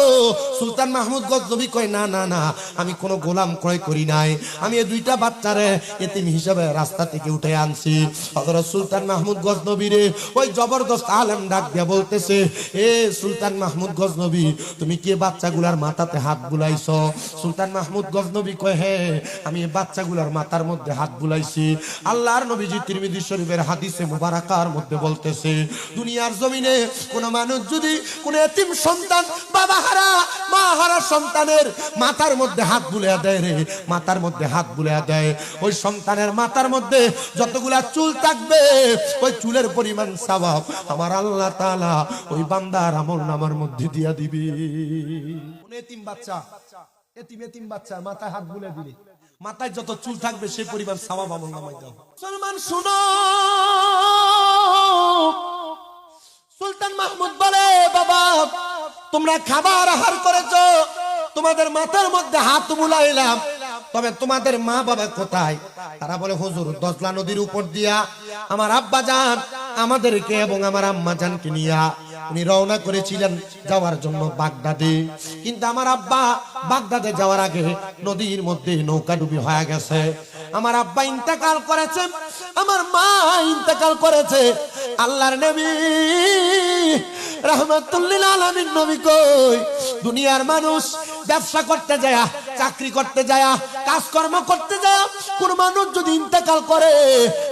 সুলতান মাহমুদ গজনবী কয় না না না আমি কোনো গোলাম ক্রয় করি নাই, আমি এই দুইটা বাচ্চারে এতিম হিসেবে রাস্তা থেকে উঠে আনছি। হযরত সুলতান মাহমুদ গজনবীরে ওই জবরদস্ত আলেম ডাক দিয়া বলতেছে এ সুলতান মাহমুদ গজনবী তুমি কি বাচ্চাগুলার মাথাতে হাত বুলাইছো? সুলতান মাহমুদ গজনবী কয় হ্যাঁ আমি এই বাচ্চাগুলার মাথার মধ্যে হাত বুলাইছি। আল্লাহর নবীজি তিরমিজি শরীফের হাদিসে মুবারাকার মধ্যে বলতেছে দুনিয়ার জমিনে কোন মানুষ যদি কোন এতিম সন্তান বাবা হারা মা হারা সন্তানের মাথার মধ্যে হাত বুলাইয়া দেয় রে, মাথার মধ্যে হাত বুলাইয়া দেয়, ওই সন্তানের মাথার মধ্যে যতগুলা চুল থাকবে ওই চুলের পরিমাণ সওয়াব আমার আল্লাহ তাআলা ওই বান্দার আমলনামার মধ্যে দিয়া দিবে। কোন এতিম বাচ্চা এতিম বাচ্চা মাথায় হাত বুলিয়ে দিলে মাথায় যত চুল থাকবে সেই পরিমাণ সওয়াব আমলনামায় দাও। মুসলমান শুনো, সুলতান মাহমুদ বলে বাবা তোমরা খাবার আহার করেছো, তোমাদের মাথার মধ্যে হাত বুলাইলাম, তবে তোমাদের মা বাবা কোথায়? তারা বলে হুজুর দজলা নদীর উপর দিয়া আমার আব্বা জান আমাদেরকে এবং আমার আম্মা জানকে নিয়া উনি রওনা করেছিলেন যাওয়ার জন্য বাগদাদে, কিন্তু আমার আব্বা বাগদাদে যাওয়ার আগে নদীর মধ্যে নৌকা ডুবি হয়ে গেছে। আমার আব্বা ইন্তেকাল করেছে, আমার মা ইন্তেকাল করেছে। আল্লাহর নবী রাহমাতুল্লিল আলামিন নবী কই দুনিয়ার মানুষ ব্যবসা করতে যায়, চাকরি করতে যায়, কাজকর্ম করতে যায়, কোন মানুষ যদি ইন্তেকাল করে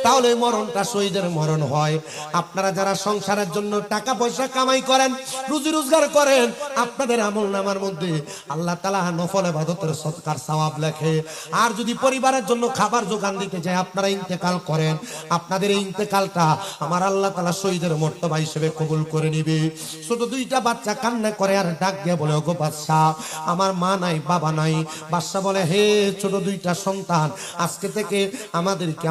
তাহলে মরণটা শহীদের মরণ হয়। আপনারা যারা সংসারের জন্য টাকা পয়সা কামাই করেন, রুজি রোজগার করেন, আপনাদের আমলনামার মধ্যে আল্লাহ তাআলা নফল ইবাদতের সদকার সওয়াব লেখে। আর যদি পরিবারের জন্য খাবার জোগান দিতে যায় আপনারা ইন্তেকাল করেন, আপনাদের এই ইন্তেকালটা আমার আল্লাহ তাআলা শহীদের মর্তবা হিসেবে কবুল করে নিবে। ছোট দুইটা বাচ্চা কান্না করে আর ডাক দিয়ে বলে ওগো বাদশাহ আমার মা নাই বাবা নাই। বাদশাহ বলে হে ছোট দুইটা সন্তান আজকে থেকে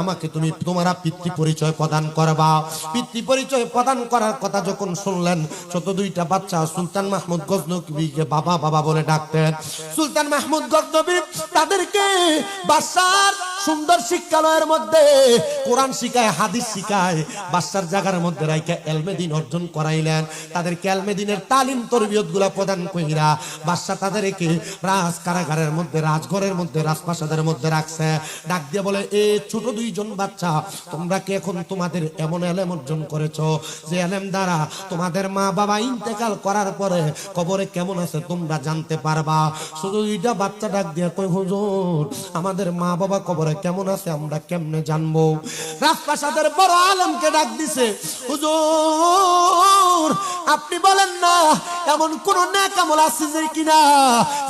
আমাকে তুমি তোমার পিতৃ পরিচয় প্রদান করবা। পিতৃ পরিচয় প্রদান করার কথা যখন শুনলেন ছোট দুইটা বাচ্চা সুলতান মাহমুদ গজনবীকে বাবা বাবা বলে ডাকতেন। সুলতান মাহমুদ গজনবী তাদেরকে বাদশার সুন্দর শিক্ষালয়ের মধ্যে কোরআন শিখায়, হাদিস শিখায়, বাদশার জায়গার মধ্যে রাইখা ইলমে দ্বীন অর্জন করাইলেন। তাদেরকে ইলমে দ্বীনের তালিম তরবিয়ত গুলা প্রদান কইরা বাদশা তাদেরকে রাজ কারাগারের মধ্যে, রাজঘরের মধ্যে, রাজপ্রাসাদের মধ্যে রাখছে। ডাক দিয়ে বলে এ ছোট দুইজন বাচ্চা তোমরা কি এখন তোমাদের এমন ইলম অর্জন করেছো যে ইলম দ্বারা তোমাদের মা বাবা ইন্তেকাল করার পরে কবরে কেমন আছে তোমরা জানতে পারবা। শুধু দুইটা বাচ্চা ডাক দিয়ে কই হুজুর আমাদের মা বাবা কবরে কেমন আছে আমরা কেমনে জানবো? রাজপ্রাসাদের বড় আলেমকে ডাক দিছে হুজুর আপনি বলেন না এমন কোন নেক আমল আছে যে কিনা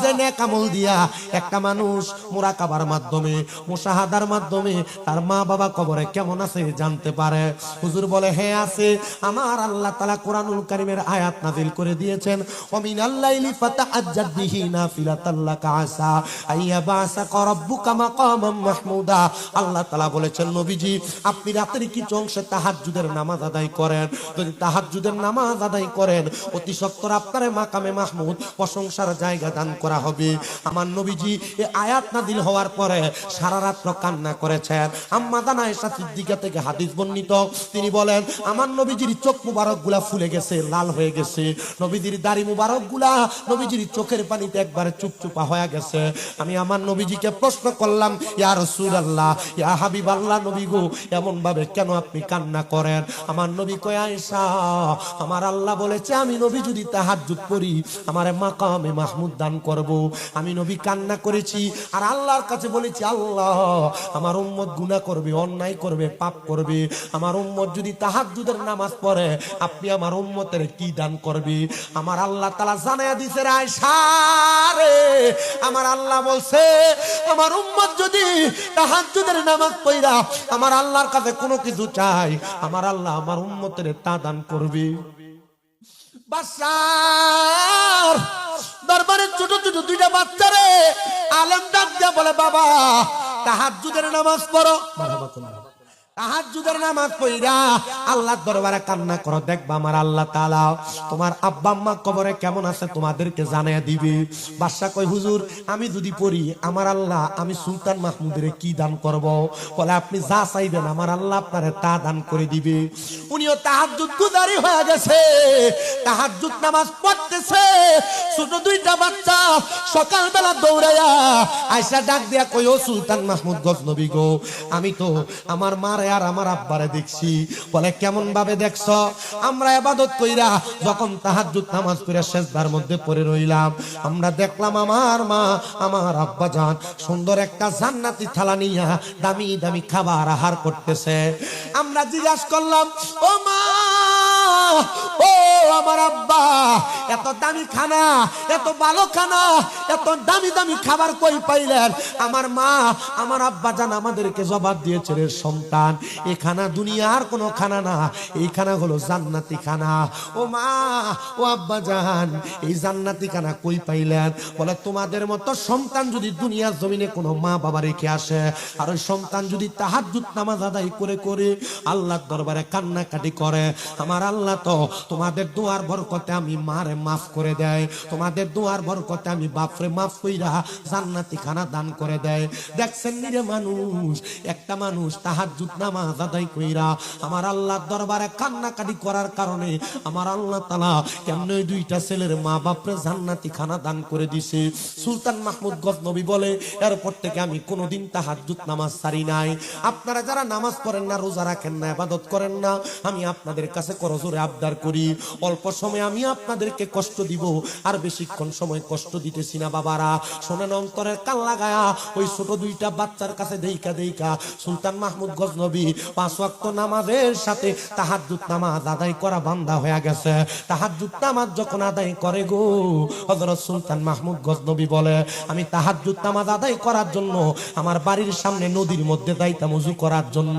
যে নেক আমল দিয়া একটা মানুষ মুরাকাবার মাধ্যমে, মুশাহাদার মাধ্যমে তার মা বাবা কবরে কেমন আছে জানতে পারে? হুজুর বলে হ্যাঁ আছে, আমার আল্লাহ তাআলা কোরআনুল কারীমের আয়াত নাযিল করে দিয়েছেন ওমিনাল লাইলি ফাতাহাজ্জাদ বিহি নাফিলাতাল লাকা আসা আইয়াবাসাকা রাব্বুকা মাকামাম মাহমুদ মাহমুদা, আল্লাহ তাআলা বলেছেন নবীজি আপনি রাতের কিছু অংশে তাহাজ্জুদের নামাজ আদায় করেন। যদি তাহাজ্জুদের নামাজ আদায় করেন অতি সত্বর আপনার মাকামে মাহমুদ প্রশংসার জায়গা দান করা হবে। আমার নবীজি এই আয়াত নাযিল হওয়ার পরে সারা রাত কান্না করেছেন। আম্মা জানা আয়েশা সিদ্দিকা থেকে হাদিস বর্ণিত, তিনি বলেন আমার নবীজির চোখ মুবারক গুলা ফুলে গেছে, লাল হয়ে গেছে। নবীজির দাড়ি মুবারক গুলা নবীজির চোখের পানিতে একবারে চুপচুপা হয়ে গেছে। আমি আমার নবীজিকে প্রশ্ন করলাম, ইয়া রাসূলুল্লাহ, ইয়া হাবিবাল্লাহ, নবী গো এমন ভাবে কেন আপনি কান্না করেন? আমার নবী কয়, আয়েশা আমার আল্লাহ বলেছে আমি নবী যদি তাহাজ্জুদ করি আমারে মাকামে মাহমুদ দান করব। আমি নবী কান্না করেছি আর আল্লাহর কাছে বলেছি, আল্লাহ আমার উম্মত গুনাহ করবে, অন্যায় করবে, পাপ করবে, আমার উম্মত যদি তাহাজ্জুদের নামাজ পড়ে আপনি আমার উম্মতের কি দান করবে? আমার আল্লাহ তাআলা জানায়া দিয়েছে, আয়েশা রে আমার আল্লাহ বলছে আমার উম্মত যদি তাহাজ্জুদের নামাজ পড়া আমার আল্লাহর কাছে কোনো কিছু চাই আমার আল্লাহ আমার উম্মতের তা দান করবে। বাদশার দরবারে ছোট ছোট দুইটা বাচ্চারে আলেম ডাক দিয়া বলে, বাবা তাহাজ্জুদের নামাজ পড়ো। তাহাজ্জুদের নামাজ পড়া আল্লাহর দরবারে কান্না করো, দেখবা আমার আল্লাহ তাআলা তোমার আব্বা আম্মা কবরে কেমন আছে তোমাদেরকে জানাইয়া দিবে। বাদশা কয়, হুজুর আমি যদি পড়ি আমার আল্লাহ আমি সুলতান মাহমুদের কি দান করব? বলে আপনি যা চাইবেন আমার আল্লাহ আপনারে তা দান করে দিবে। উনিও তাহাজ্জুদ গুজারি হয়ে গেছে, তাহাজ্জুদ নামাজ পড়তেছে। ছোট দুইটা বাচ্চা সকালবেলা দৌড়াইয়া আয়েশা ডাক দিয়া কই, ও সুলতান মাহমুদ গজনবী গো, আমি তো আমার মার আর আমার আব্বারে দেখছি। বলে কেমন ভাবে দেখছ? আমরা ইবাদত কইরা যখন তাহাজ্জুদ নামাজ পড়ে সিজদার মধ্যে পড়ে রইলাম আমরা দেখলাম আমার মা আমার আব্বা জান সুন্দর একটা জান্নাতি থালা নিয়া দামি দামি খাবার আহার করতেছে। আমরা জিজ্ঞাসা করলাম, ও মা ও আমার আব্বা এত দামি খানা, এত ভালো খানা, এত দামি দামি খাবার কই পাইলেন? আমার মা আমার আব্বা জান আমাদেরকে জবাব দিয়েছে, রে সন্তান এই খানা দুনিয়ার কোনো খানা না, এই খানা হলো জান্নাতি খানা। ও মা ও আব্বা জান এই জান্নাতি খানা কই পাইলেন? বলে তোমাদের মতো সন্তান যদি দুনিয়ার জমিনে কোনো মা বাবা রেখে আসে আর ওই সন্তান যদি তাহাজ্জুদ নামাজ আদায় করে করে আল্লাহর দরবারে কান্নাকাটি করে আমার আল্লাহ তো তোমাদের দোয়ার বরকতে আমি মারে মাফ করে দেয়, তোমাদের দোয়ার বরকতে আমি বাপরে মাফ কইরা জান্নাতি খানা দান করে দেয়। দেখছেন নিরে মানুষ, একটা মানুষ তাহাজ্জুদ নামাজ আদায় কইরা আমার আল্লাহর দরবারে কান্নাকাটি করার কারণে আমার আল্লাহ তাআলা কেমনে দুইটা ছেলের মা বাপরে জান্নাতি খানা দান করে দিছে। সুলতান মাহমুদ গজনবী বলে, এরপর থেকে আমি কোনোদিন তাহাজ্জুদ নামাজ ছাড়ি নাই। আপনারা যারা নামাজ পড়েন না, রোজা রাখেন না, ইবাদত করেন না, আমি আপনাদের কাছে করজোরে আবদার করি অল্প সময় আমি আপনাদেরকে কষ্ট দিব, আর বেশিক্ষণ সময় কষ্ট দিতেছি না। বাবারা শোনেন, অন্তরের কান লাগায়া ওই ছোট দুইটা বাচ্চার কাছে দেইকা দেইকা সুলতান মাহমুদ গজনবী 5 ওয়াক্ত নামাজের সাথে তাহাজ্জুদ নামাজ আদায় করা বান্দা হয়ে গেছে। তাহাজ্জুদ নামাজ যখন আদায় করে গো হযরত সুলতান মাহমুদ গজনবী বলে, আমি তাহাজ্জুদ নামাজ আদায় করার জন্য আমার বাড়ির সামনে নদীর মধ্যে যাইতাম ওযু করার জন্য।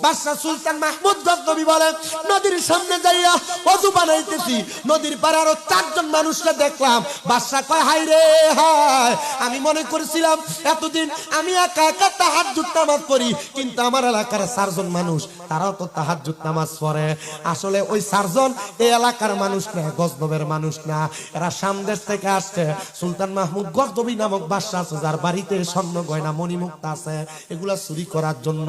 বাদশা সুলতান মাহমুদ গজনবী বলে, নদীর সামনে যাইয়া ওযু বানাইতেছি, নদীর পারে আরো 4 জন মানুষকে দেখলাম। বাদশা কয়, হায় রে হায়, আমি মনে করেছিলাম এতদিন আমি একা একা তাহাজ্জুদ নামাজ পড়ি, কিন্তু আমার এলাকার 4 জন মানুষ তারাও তো তাহাজ্জুদ নামাজ পড়ে। আসলে ওই 4 জন এই এলাকার মানুষ না, গজনবের মানুষ না, এরা সামদেশ থেকে আসছে। সুলতান মাহমুদ গজনবী নামক বাদশা আছে যার বাড়িতে স্বর্ণ গয়না মণিমুক্তা আছে, এগুলা চুরি করার জন্য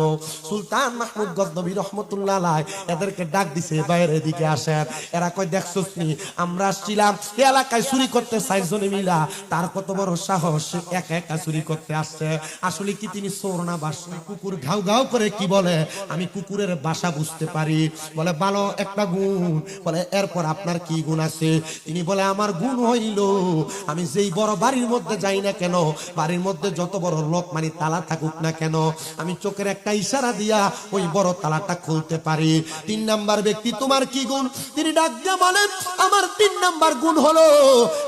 সুলতান মাহমুদ গজনবী রহমতুল্লাহ আলাইহি এদেরকে ডাক দিছে, বাইরে দিকে আসেন। এরা কয়, দেখছস নি আমরা আসছিলাম এই এলাকায় চুরি করতে 4 জনে মিলা, তার কত বড় সাহস, একা একা চুরি করতে আসছে। আসলে কি তিনি চোর না বাসি? কুকুর ঘাউ ঘাউ করে কি বলে, আমি কুকুরের বাসা বুঝতে পারি। বলে ভালো একটা গুণ। বলে এরপর আপনার কি গুণ আছে? তিনি বলে, আমার গুণ হইল আমি যেই বড় বাড়ির মধ্যে যাই না কেন, বাড়ির মধ্যে যত বড় লোক মানে তালা থাকুক না কেন, আমি চোখের একটা ইশারা দিয়া ওই বড় তালাটা খুলতে পারি। 3 নাম্বার ব্যক্তি, তোমার কি গুণ? তিনি ডাক দিয়ে বলেন, আমার 3 নাম্বার গুণ হলো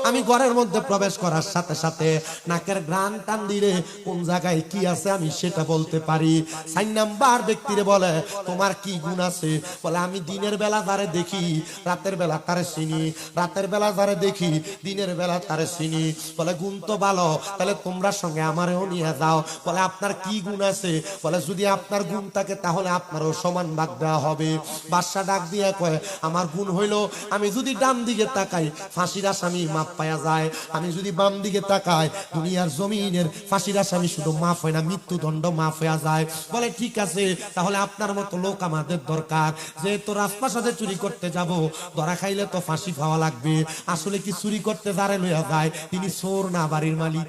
আমি ঘরের মধ্যে প্রবেশ করার সাথে সাথে নাকের ঘ্রাণ টান দিলে কোন জায়গায় কি আছে আমি সেটা বলতে পারি। 4 নাম্বার ব্যক্তিরে বলে তোমার কি গুণ আছে? বলে আমি দিনের বেলা যারে দেখি রাতের বেলা তারে চিনি, রাতের বেলা যারে দেখি দিনের বেলা তারে চিনি। বলে গুণ তো ভালো, তাহলে তোমরা সঙ্গে আমারেও নিয়ে যাও। বলে আপনার কি গুণ আছে? বলে যদি আপনার গুণ থাকে তাহলে আপনারও সমান ভাগ দেওয়া হবে। বাদশা ডাক দিয়ে কয় আমার গুণ হইল আমি যদি ডান দিকে তাকাই ফাঁসির আসামি মাপ পাওয়া যায়, আমি যদি বাম দিকে তাকাই দুনিয়ার জমিনের ফাঁসির আসামি শুধু মাফ হয় না, মৃত্যুদণ্ড মাফ হয়ে যায়। বলে ঠিক আছে, তাহলে আপনার মতো লোক আমাদের দরকার। যেহেতু রাজপ্রাসাদে চুরি করতে যাব, ধরা খাইলে তো ফাঁসি পাওয়া লাগবে। আসলে কি চুরি করতে যারে লইয়া যায় তিনি চোর না বাড়ির মালিক?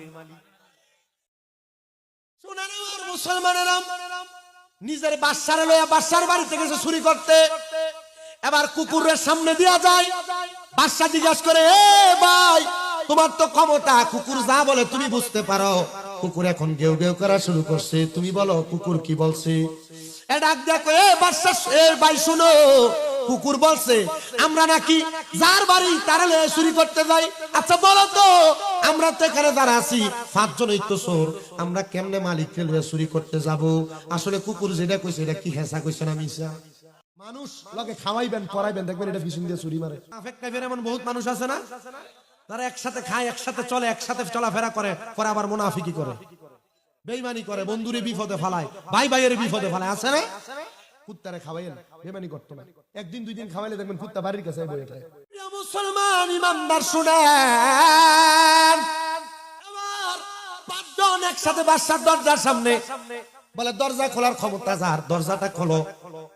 মুসলমানেরা নিজের বাদশারে লইয়া বাদশার বাড়ি থেকে চুরি করতে, এবার কুকুরের সামনে দিয়া যায়। বাদশা জিজ্ঞাসা করে এ ভাই তোমার তো ক্ষমতা, কুকুর যা বলে তুমি বুঝতে পারো। কুকুর এখন গেউ গেউ করা শুরু করছে, তুমি বলো কুকুর কি বলছে। এ ডাক দেখো এ বাদশা এ ভাই শুনো, কুকুর বলছে আমরা নাকি যার বাড়ি তারা লয়ে চুরি করতে যাই। আচ্ছা বলো তো আমরা তো এখানে যারা আছি 5 জনই তো চোর, আমরা কেমনে মালিককে লয়ে চুরি করতে যাব? আসলে কুকুর যেটা কইছে এটা কি হেসা কইছে না মিছা? মানুষ লগে খাওয়াইবেন পড়াইবেন দেখবেন এটা পিছন দিয়ে চুরি মারে। আফেক টাইপের এমন বহুত মানুষ আছে না, তারা একসাথে খায়, একসাথে চলে, একসাথে চলাফেরা করে, পরে আবার মুনাফিকি করে, বেঈমানি করে, বন্ধুরে বিপদে ফেলায়, ভাই ভাইয়ের বিপদে ফেলায়, আছে না? কুত্তারে খাওয়াইেন, বেঈমানি করতে না। একদিন 2 দিন খাওয়াইলে দেখবেন কুত্তা বাড়ির কাছে বসে থাকে। প্রিয় মুসলমান ইমানদার শুনেন, আবার 5 জন একসাথে বাদশার দরজার সামনে। বলে দরজা খোলার ক্ষমতা যার, দরজাটা খোলো।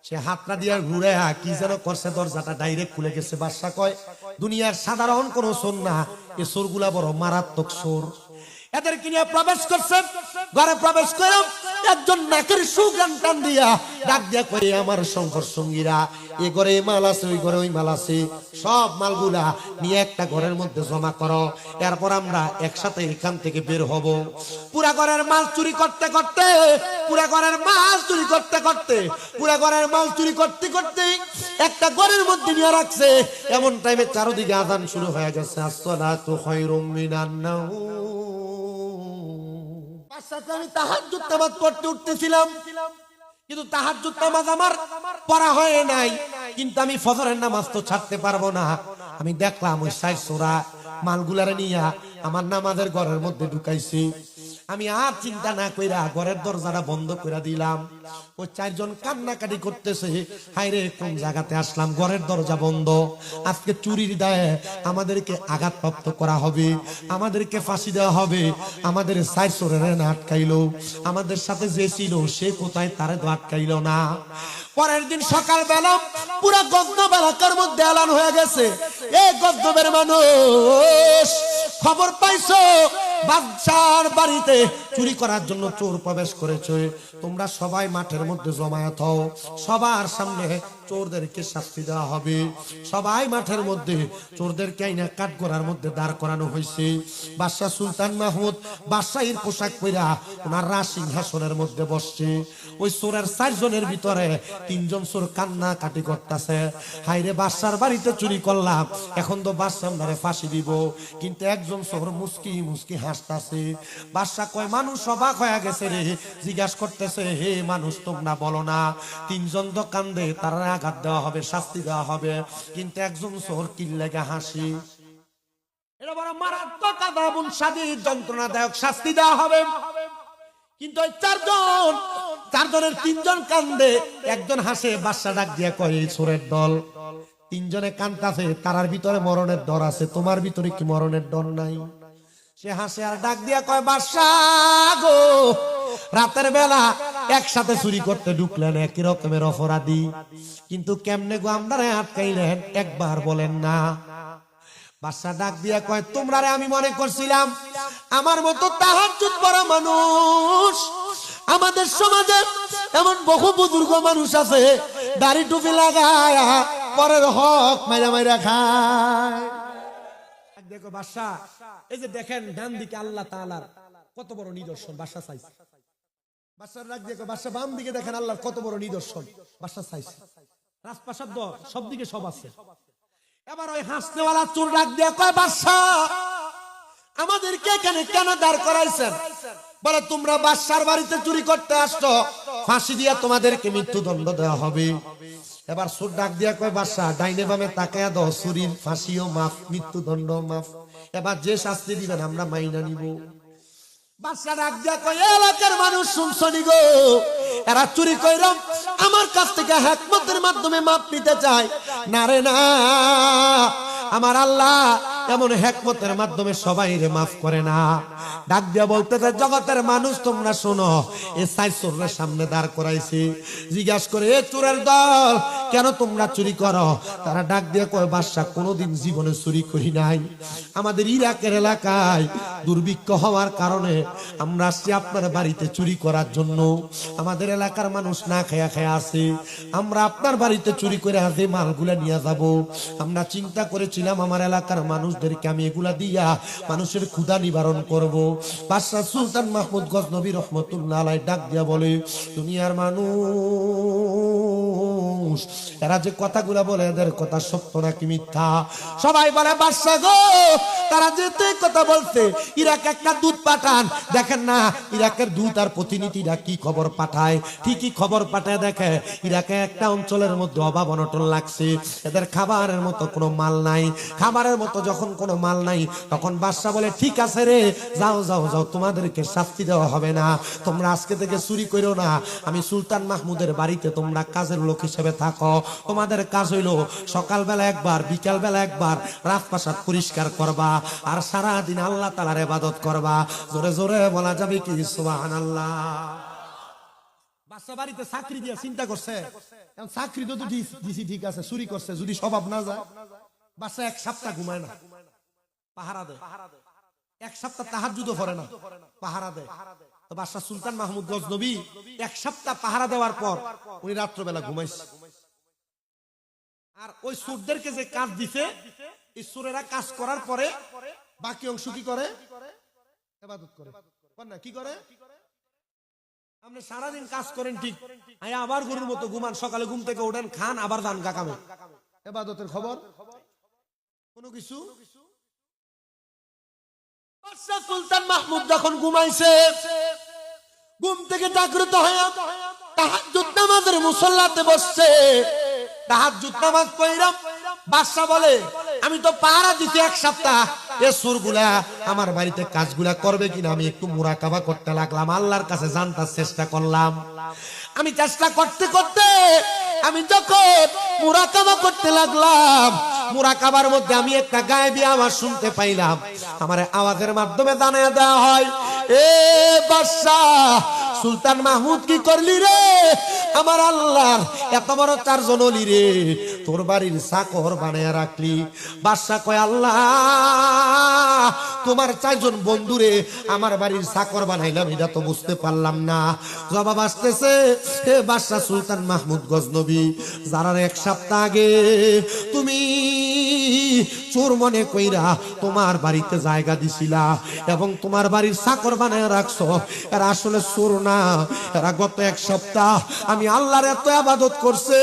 সে হাতটা দিয়ে ঘুরে কি যেন করছে, দরজাটা ডাইরেক্ট খুলে গেছে। বাদশা কয় দুনিয়ার সাধারণ কোন চোর না, এ চোরগুলা বড় মারাত্মক চোর। এদেরকে নিয়ে প্রবেশ করছে, ঘরে প্রবেশ করে একজন নাকের সুগান টান দিয়া ডাক দিয়া করে আমার সংঘর্ষ সঙ্গীরা এ ঘরে মাল আছে, ওই ঘরে ওই মাল আছে, সব মালগুলা নিয়ে একটা ঘরের মধ্যে জমা করো, এরপর আমরা একসাথে এখান থেকে বের হব। পুরা ঘরের মাল চুরি করতে করতে, পুরা ঘরের মাল চুরি করতে করতে, পুরা ঘরের মাল চুরি করতে করতে একটা ঘরের মধ্যে নিয়ে রাখছে। এমন টাইমে চারদিকে আযান শুরু হয়ে গেছে, আসসালাতু খায়রুম মিনান নাওম। আমি তাহাজ্জুদ নামাজ পড়তে উঠতেছিলাম, কিন্তু তাহাজ্জুদ নামাজ আমার পড়া হয় নাই, কিন্তু আমি ফজরের নামাজ তো ছাড়তে পারবো না। আমি দেখলাম ওই 6 চোরা মালগুলারে নিয়া আমার নামাজের ঘরের মধ্যে ঢুকাইছি। আমি আর চিন্তা না কইরা ঘরের দরজাটা বন্ধ করে দিলাম। ওই 4 জন কান্নাকাটি করতেছে, হায়রে কোন জায়গাতে আসলাম, ঘরের দরজা বন্ধ, আজকে চুরির দায়ে আমাদেরকে আঘাতপ্রাপ্ত করা হবে, আমাদেরকে ফাঁসি দেওয়া হবে। আমাদের 4 চোরের না আটকাইলো, আমাদের সাথে যে ছিল সে কোথায়, তারে তো আটকাইলো না। পরের দিন সকাল বেলা পুরো গজনব এলাকার মধ্যে এলান হয়ে গেছে, এই গজনবের মানুষ খবর পাইছো বাদশার বাড়িতে চুরি করার জন্য চোর প্রবেশ করেছে, তোমরা সবাই মাঠের মধ্যে জমায়েত হও, সবার সামনে চোরদেরকে শাস্তি দেওয়া হবে। সবাই মাঠের মধ্যে চোরদেরকে আইনা কাঠগড়ার মধ্যে দাঁড় করানো হয়েছে। বাদশা সুলতান মাহমুদ বাদশাহীর পোশাক পরা ওনার রাজ সিংহাসনের মধ্যে বসছে। ওই চোরের 4 জনের ভিতরে 3 জন চোর কান্না কাটি করতেছে, হাইরে বাদশার বাড়িতে চুরি করলাম, এখন তো বাদশা আমারে ফাঁসি দিব। কিন্তু একজন চোর মুস্কি মুস্কি হাসতেছে। বাদশা কয় মানুষ অবাক হয়ে গেছে রে, জিজ্ঞাসা করতেছে হে মানুষ তোমরা বলো না 3 জন তো কান্দে, তারা আঘাত দেওয়া হবে, শাস্তি দেওয়া হবে, কিন্তু একজন চোর কি লাগা হাসি? এটা বড় মারাত্মক আযাবুন শাদীদ, যন্ত্রণাদায়ক শাস্তি দেওয়া হবে। কিন্তু ওই 4 জনের 3 জন কান্দে, একজন হাসে। বাদশা ডাক দিয়া কয় এই চোরের দল 3 জনে কান্দাছে, তারার ভিতরে মরণের ডর আছে, তোমার ভিতরে কি মরণের ডর নাই? সে হাসে আর ডাক দিয়া কয় বাদশা গো, রাতের বেলা একসাথে চুরি করতে ঢুকলেন, একই রকমের অপরাধী, কিন্তু কেমনে গো আমরারে আটকাইলেন একবার বলেন না? বাদশা ডাক দিয়া কয় তোমরারে আমি মনে করছিলাম আমার মতো তাহাজ্জুদ পড়া মানুষ, আমাদের সমাজে এমন বহু বুজুর্গ মানুষ আছে দাড়ি টুপি লাগায় পরের হক মাইরা মাইরা খায়। দেখো বাদশা, এই যে দেখেন ডান দিকে আল্লাহ তাআলার কত বড় নিদর্শন, বাদশা চাইছে। বাদশার ডাক দিয়ে কয় বাদশা বাম দিকে দেখেন আল্লাহর কত বড় নিদর্শন, বাদশা চাইছে। রাজপ্রাসাদ সব দিকে সব আছে। এবার ওই হাসনেওয়ালা চোর ডাক দিয়ে কয় বাদশা আমাদেরকে এখানে কেন দাঁড় করাইছেন? বলে তোমরা বাদশার বাড়িতে চুরি করতে আসছো, ফাঁসি দিয়া তোমাদেরকে মৃত্যুদণ্ড দেওয়া হবে। এবার সুর ডাক দিয়া কয়, বাদশা ডাইনে বামে তাকায়া দাও, চুরির ফাঁসিও মাফ, মৃত্যুদণ্ড মাফ, এবার যে শাস্তি দিবেন আমরা মাইনা নিব। বাদশা ডাক দিয়া কয়, এলাকার মানুষ শুনছনি গো, এরা চুরি কইরাম আমার কাছ থেকে হিকমতের মাধ্যমে মাপ নিতে চায়। না রে না, আমার আল্লাহ এমন হিকমতের মাধ্যমে সবাইরে মাফ করে না। ডাক দিয়া বলতেছে, জগতের মানুষ তোমরা শোনো, এ সাই চোরের সামনে দাঁড় করাইছি, জিজ্ঞাসা করে এ চোরের দল কেন তোমরা চুরি করো? তারা ডাক দিয়া কয়, বাদশা কোনোদিন জীবনে চুরি করি নাই, আমাদের ইরাকের এলাকায় দুর্ভিক্ষ হওয়ার কারণে আমরা আসছি আপনার বাড়িতে চুরি করার জন্য। আমাদের এলাকার মানুষ না খেয়া খেয়া আছে, আমরা আপনার বাড়িতে চুরি করে হাতে মালগুলা নিয়ে যাব। আমরা চিন্তা করেছিলাম আমার এলাকার মানুষদেরকে আমি এগুলা দিয়া মানুষের ক্ষুধা নিবারণ করব। বাদশা সুলতান মাহমুদ গজনবী রহমতুল্লাহ আলাইহি ডাক দিয়া বলে, দুনিয়ার মানুষ এরা যে কথাগুলা বলে এদের কথা সত্য নাকি মিথ্যা? সবাই বলে, বাদশা গো তারা যেতে কথা বলছে, ইরাক একটা দূত পাঠান, দেখেন না ইরাকের দূত আর প্রতিনিধিরা কি খবর পাঠায়। ঠিকই খবর পাঠায়, দেখে ইরাকে একটা অঞ্চলের মধ্যে অভাব অনটন লাগছে, এদের খাবারের মতো কোনো মাল নাই। খাবারের মতো যখন কোনো মাল নাই, তখন বাদশা বলে, ঠিক আছে রে, যাও যাও যাও, তোমাদেরকে শাস্তি দেওয়া হবে না, তোমরা আজকে থেকে চুরি করো না। আমি সুলতান মাহমুদের বাড়িতে তোমরা কাজের লোক হিসেবে থাকো, তোমাদের কাজ হইলো সকালবেলা একবার, বিকালবেলা একবার রাজপ্রাসাদ পরিষ্কার করবা, আর সারাদিন আল্লাহ তাআলার ইবাদত করবা। জোরে জোরে বলা যাবে কি সুবহানাল্লাহ? বাদশা বাড়িতে চাকরি দিয়ে চিন্তা করছে, চাকরি তো দিছি ঠিক আছে, চুরি করছে যদি স্বভাব না যায়। বাদশা এক সপ্তাহ ঘুমায় না, পাহারা দেয়, এক সপ্তাহ তাহাজ্জুদও পড়ে না, পাহারা দেয়। তো বাদশা সুলতান মাহমুদ গজনবী এক সপ্তাহ পাহারা দেওয়ার পর উনি রাত্রবেলা ঘুমাইছে। আর ওই চোরদেরকে যে কাজ দিছে, এই চোরেরা কাজ করার পরে বাকি অংশ কি করে? ইবাদত করে। না কি করে? আপনি সারাদিন কাজ করেন ঠিক, আবার গরুর মতো ঘুমান, সকালে ঘুম থেকে ওঠেন, খান, আবার যান কামে। ইবাদতের খবর কোনো কিছু? বাদশা সুলতান মাহমুদ যখন ঘুমাইছে, ঘুম থেকে জাগ্রত হয়ে তাহাজ্জুদ নামাজের মুসল্লাতে বসছে। তাহাজ্জুদ নামাজ পড়লাম, বাদশা বলে, আমি তো পাহারা দিছি এক সপ্তাহ, এ সুরগুলা আমার বাড়িতে কাজগুলা করবে কিনা আমি একটু মুরাকাবা করতে লাগলাম, আল্লাহর কাছে জানতার চেষ্টা করলাম। আমি চেষ্টা করতে করতে আমি যখন মুরাকাবা করতে লাগলাম, মুরাকাবার মধ্যে আমি একটা গায়েবী আওয়াজ শুনতে পাইলাম। আমার আওয়াজের মাধ্যমে জানিয়ে দেওয়া হয়, এ বাদশা সুলতান মাহমুদ কি করলি রে? আমার আল্লাহর এত বড় চারজন ওলি রে তোর বাড়ির চাকর বানায়া রাখলি। বাদশা কয়, আল্লাহ তোমার চারজন বন্ধুরে আমার বাড়ির চাকর বানাইলাম, এটা তো বুঝতে পারলাম না। জবাব আসতেছে, হে বাদশা সুলতান মাহমুদ গজনবী, যারা এক সপ্তাহ আগে তুমি চোর মনে কইরা তোমার বাড়িতে জায়গা দিছিলা এবং তোমার বাড়ির চাকর বানায় রাখছো, এরা আসলে চোর না, এরা গত এক সপ্তাহ আমি আল্লাহর এত ইবাদত করছে,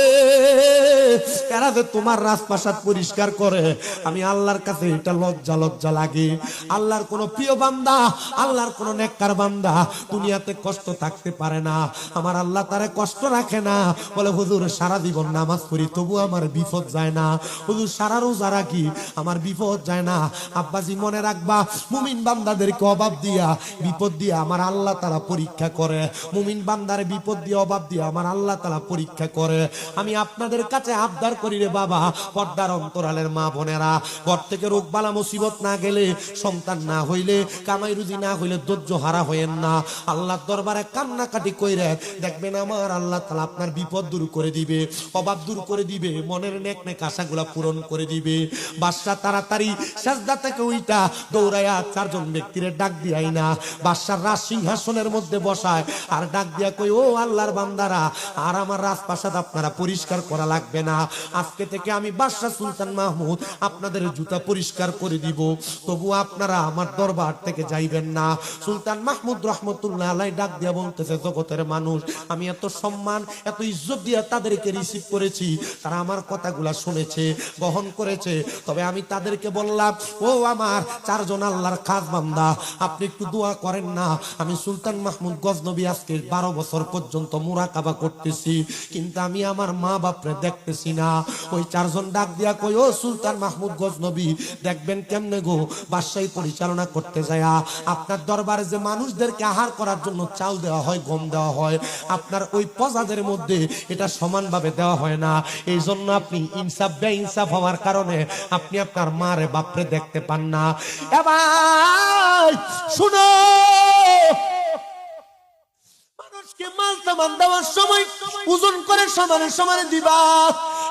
এরা যে তোমার রাজপ্রাসাদ পরিষ্কার করে, আমি আল্লাহর কাছে এটা লজ্জা লজ্জা লাগে। আল্লাহর কোন প্রিয় বান্দা, আল্লাহর কোন নেককার বান্দা দুনিয়াতে কষ্ট থাকতে পারে না, আমার আল্লাহ তারে কষ্ট রাখে না। বলে, হুজুর সারা জীবন নামাজ পড়ি তবু আমার বিপদ যায় না, হুজুর সারা রোজা রাখি আমার বিপদ যায় না। আব্বাজি মনে রাখবা, মুমিন বান্দাদেরকে অভাব দিয়া বিপদ দিয়া আমার আল্লাহ তাআলা পরীক্ষা করে, মুমিন বান্দার বিপদ দিয়ে অভাব দিয়ে আমার আল্লাহ তাআলা পরীক্ষা করে। আমি আপনাদের কাছে আবদার করি রে বাবা, পর্দার অন্তরালের মা বোনেরা, ঘর থেকে রোগ বালা মুসিবত না গেলে, সন্তান না হইলে, কামাই রুজি না হইলে ধৈর্য হারা হইেন না, আল্লাহর দরবারে কান্নাকাটি কইরে দেখবেন আমার আল্লাহ তাআলা আপনার বিপদ দূর করে দিবে, অভাব দূর করে দিবে, মনের নেক নেক আশাগুলা পূরণ করে দিবে। বাদশা তাড়াতাড়ি সাজদা থেকে উইটা দৌড়ায়া চারজন ব্যক্তিরে ডাক দিয়াই না বাদশার রাজ সিংহাসনের মধ্যে বসায়, আর ডাক দিয়া কই, ও আল্লাহর বান্দারা, আর আমার রাজপ্রাসাদ আপনারা পরিষ্কার করা লাগবে না, আজকে থেকে আমি বাদশা সুলতান মাহমুদ আপনাদের জুতা পরিষ্কার করে দিব, তবু আপনারা আমার দরবার থেকে যাইবেন না। সুলতান মাহমুদ রহমতুল্লাহ আলাইহি ডাক দিয়া বলতেছে, জগতের মানুষ, আমি এত সম্মান এত ইজ্জত দিয়া তাদেরকে রিসিভ করেছি, তারা আমার কথাগুলা শুনেছে, গ্রহণ করেছে, তবে আমি তাদেরকে বললাম, ও আমার চারজন আল্লাহর খাস বান্দা, আপনি একটু দোয়া করেন না। আমি সুলতান মাহমুদ গজনবী আজকে 12 বছর পর্যন্ত মুরাকাবা করতেছি, কিন্তু আমি আমার মা বাপরে দেখতেছি না। ওই চারজন ডাক দিয়া কই, ও সুলতান মাহমুদ গজনবী, দেখবেন কেমনে গো বাদশাহী পরিচালনা করতে যায় আপনার দরবারে যে মানুষদেরকে আহার করার জন্য চাল দেওয়া হয়, গম দেওয়া হয়, আপনার ওই প্রজাদের মধ্যে এটা সমানভাবে দেওয়া হয় না। এই জন্য আপনি ইনসাফ বেইনসাফ হওয়ার কারণে আপনি আপনার মারে বাপরে দেখতে পান না। এবার শুনো, মানুষকে মাল সামান দেওয়ার সময় ওজন করে সমানে সমানে দিবা,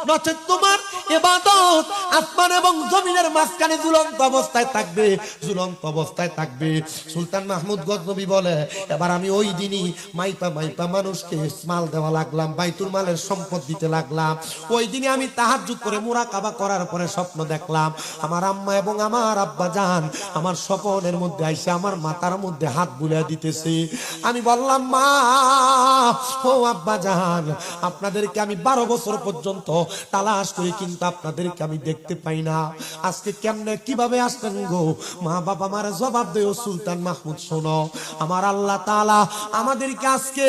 নচেত তোমার ইবাদত আসমান এবং জমিনের মাঝখানে ঝুলন্ত অবস্থায় থাকবে, ঝুলন্ত অবস্থায় থাকবে। সুলতান মাহমুদ গজনবী বলে, এবার আমি ওই দিনই মাইপা মাইপা মানুষকে মাল দেওয়া লাগলাম, বাইতুল মালের সম্পদ দিতে লাগলাম। ওই দিনে আমি তাহাজ্জুদ করে মুরাকাবা করার পরে স্বপ্ন দেখলাম, আমার আম্মা এবং আমার আব্বা জান আমার স্বপ্নের মধ্যে আইসে আমার মাথার মধ্যে হাত বুলিয়ে দিতেছে। আমি বললাম, মা ও আব্বা জান, আপনাদেরকে আমি 12 বছর পর্যন্ত তালাশ করি, কিন্তু আপনাদেরকে আমি দেখতে পাই না। আজকে কেমনে কিভাবে আসলেন গো? মা বাবা আমার জবাব দেও, সুলতান মাহমুদ শোনো, আমার আল্লাহ তাআলা আমাদেরকে আজকে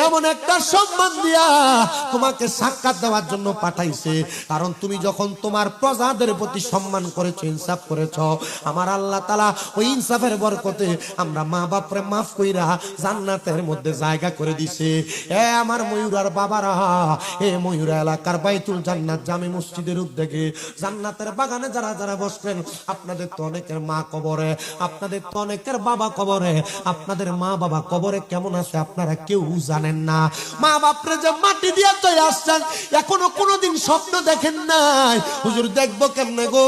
এমন একটা সম্মান দিয়া তোমাকে সাক্ষাৎ দেওয়ার জন্য পাঠাইছে। কারণ তুমি যখন তোমার প্রজাদের প্রতি সম্মান করেছো, ইনসাফ করেছো, আমার আল্লাহ তাআলা ওই ইনসাফের বরকতে আমরা মা বাপরে মাফ কইরা জান্নাতের মধ্যে জায়গা করে দিছে। এ আমার ময়ূরার বাবারা, এ ময়ূরা এলাকার বাইতুল জান্নাত জামে মসজিদের উদ্যোগে জান্নাতের বাগানে যারা যারা বসবেন, আপনাদের তো অনেকের মা কবরে, আপনাদের তো অনেকের বাবা কবরে, আপনাদের মা বাবা কবরে কেমন আছে আপনারা কেউ জানেন না। মা বাপরে যে মাটি দিয়া চলে আসছেন, এখনো কোনোদিন স্বপ্ন দেখেন নাই, হুজুর দেখবো কেমনে গো?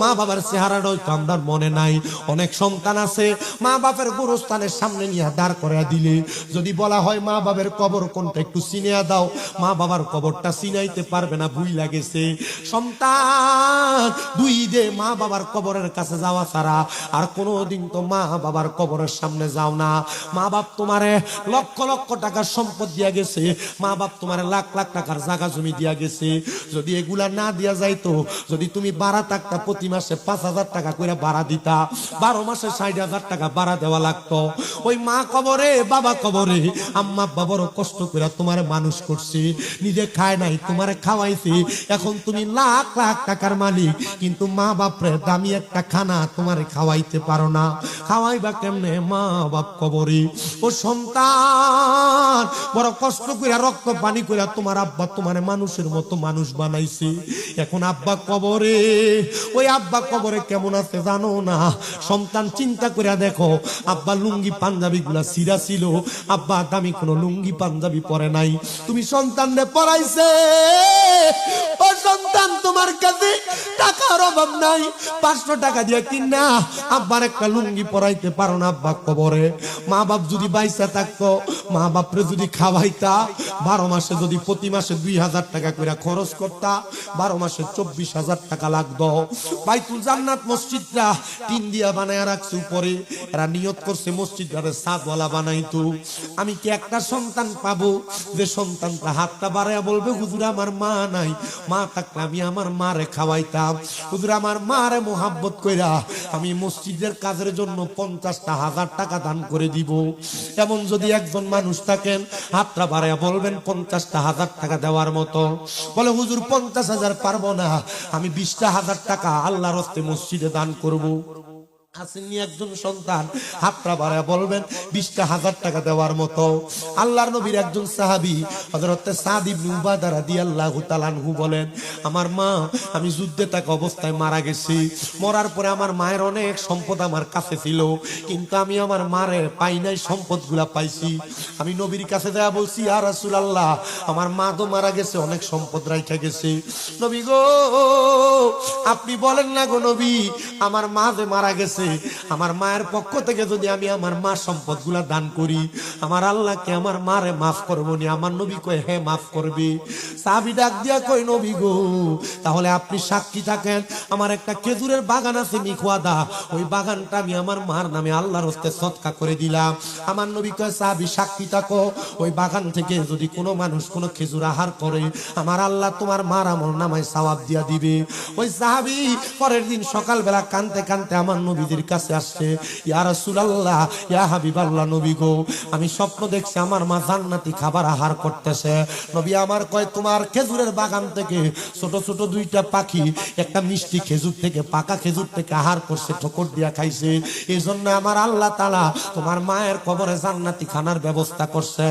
মা বাবার চেহারাটা তো আমার মনে নাই। অনেক সন্তান আছে মা বাপের গোরস্থানের সামনে নিয়ে দাঁড় করে দিলে যদি বলা হয় মা বাবার কবর কোনটা একটু চিনিয়ে দাও, মা বাবার কবরটা চিনাইতে পারবে না, ভুল লাগেছে। সন্তান দুই দে মা বাবার কবরের কাছে যাওয়া ছাড়া আর কোনোদিন তো মা বাবার কবরের সামনে যাও না। মা বাপ তোমারে লক্ষ লক্ষ টাকার সম্পদ দিয়া গেছে, মা বাপ তোমারে লাখ লাখ টাকার জায়গা জমি দিয়া গেছে। যদি এগুলা না দিয়া যাইতো, যদি তুমি ভাড়া থাকতা প্রতি মাসে 5,000 টাকা করে ভাড়া দিতা, 12 মাসে 60,000 টাকা ভাড়া দেওয়া লাগতো। ওই মা কবরে বাবা কবরে আম্মা বাবারও কষ্ট করে তোমারে মানুষ করছে, নিজে খায় নাই তোমারে খাওয়াইছে। এখন তুমি লাখ লাখ টাকার মালিক, কিন্তু মা বাপরে দামি একটা খানা তোমারে খাওয়াইতে পারো না। খাওয়াইবা কেমনে? মা বাপ কবরে। ও সন্তান, বড় কষ্ট করে রক্ত পানি করে তোমার আব্বা তোমারে মানুষের মতো মানুষ বানাইছে। এখন আব্বা কবরে, ওই আব্বা কবরে কেমন আছে জানো না? সন্তান চিন্তা করে দেখো, আব্বা লুঙ্গি পাঞ্জাবি গুলা সিরা ছিল, আব্বা দামি কোনো লুঙ্গি পাঞ্জাবি পরে নাই। তুমি সন্তানরে পড়াইছে, ও সন্তান তোমার কাছে টাকার অভাব নাই, 500 টাকা দিয়ে কিনা আব্বার একটা লুঙ্গি পরাইতে পারো না। আব্বা কবরে। মা বাপ যদি বাইসা থাকতো, মা বাপরে যদি খাওয়াইতা, 12 মাসে যদি প্রতি মাসে 2,000 টাকা করে খরচ করতা, 12 মাসে 24,000 টাকা লাগতো। বাইতুল জান্নাত মসজিদটা টিন দিয়া বানায় রাখছে উপরে, এরা নিয়ত করছে মসজিদটারে ছাদওয়ালা বানাইতো। আমি কি একটা সন্তান পাবো যে সন্তানটা হাতটা বাড়াইয়া বলবে, হুজুর আমার মা নাই, মা থাকলে আমি আমার মারে খাওয়াইতাম, হুজুর আমার মারে মোহাব্বত কইরা আমি মসজিদের কাজের জন্য 50,000 টাকা দান করে দিব। এমন যদি একজন মানুষ থাকেন, হাতটা বাড়াইয়া বলবেন 50,000 টাকা দেওয়ার মতো। বলে হুজুর 50,000 পারবো না, আমি 20,000 টাকা আল্লাহর হস্তে মসজিদে দান করব। আসেননি একজন সন্তান, হাতটা বাড়ায় বলবেন 20,000 টাকা দেওয়ার মতো। আল্লাহর নবীর একজন সাহাবী হযরত সাদ ইবনে উবাদা রাদিয়াল্লাহু তাআলা আনহু বলেন, আমার মা, আমি যুদ্ধে থাকা অবস্থায় মারা গেছি, মরার পরে আমার মায়ের অনেক সম্পদ আমার কাছে ছিল, কিন্তু আমি আমার মারে পাই নাই, সম্পদগুলা পাইছি। আমি নবীর কাছে যায়া বলছি, ইয়া রাসূলুল্লাহ, আমার মা তো মারা গেছে, অনেক সম্পদ রাইখা গেছে। নবী গো, আপনি বলেন না গো নবী, আমার মা যে মারা গেছে আমার মায়ের পক্ষ থেকে যদি আমি আমার মা সম্পদগুলা দান করি, আমার আল্লাহকে আমার মারে মাফ করবো নি? আমার নবী কয় হ্যাঁ মাফ করবে। সাহাবী ডাক দিয়া কই নবী গো, তাহলে আপনি সাক্ষী থাকেন, আমার একটা খেজুরের বাগান আছে মিখওয়াদা, ওই বাগানটা আমি আমার মার নামে আল্লাহর হস্তে সদকা করে দিলাম। আমার নবী কয় সাহাবী সাক্ষী থাকো, ওই বাগান থেকে যদি কোনো মানুষ কোনো খেজুর আহার করে, আমার আল্লাহ তোমার মার আমল নামায় সওয়াব দিয়া দিবে। ওই সাহাবী পরের দিন সকালবেলা কানতে কানতে আমার নবীদের কাছে আসছে, ইয়া রাসূলুল্লাহ, ইয়া হাবিবাল্লাহ, নবী গো, আমি স্বপ্ন দেখছি আমার মা জান্নাতি খাবার আহার করতেছে। নবী আমার কয় তোমার খেজুরের বাগান থেকে ছোট ছোট দুইটা পাখি একটা মিষ্টি খেজুর থেকে, পাকা খেজুর থেকে আহার করছে, ঠোকর দিয়া খাইছে, এই জন্য আমার আল্লাহ তাআলা তোমার মায়ের কবরে জান্নাতি খানার ব্যবস্থা করছে।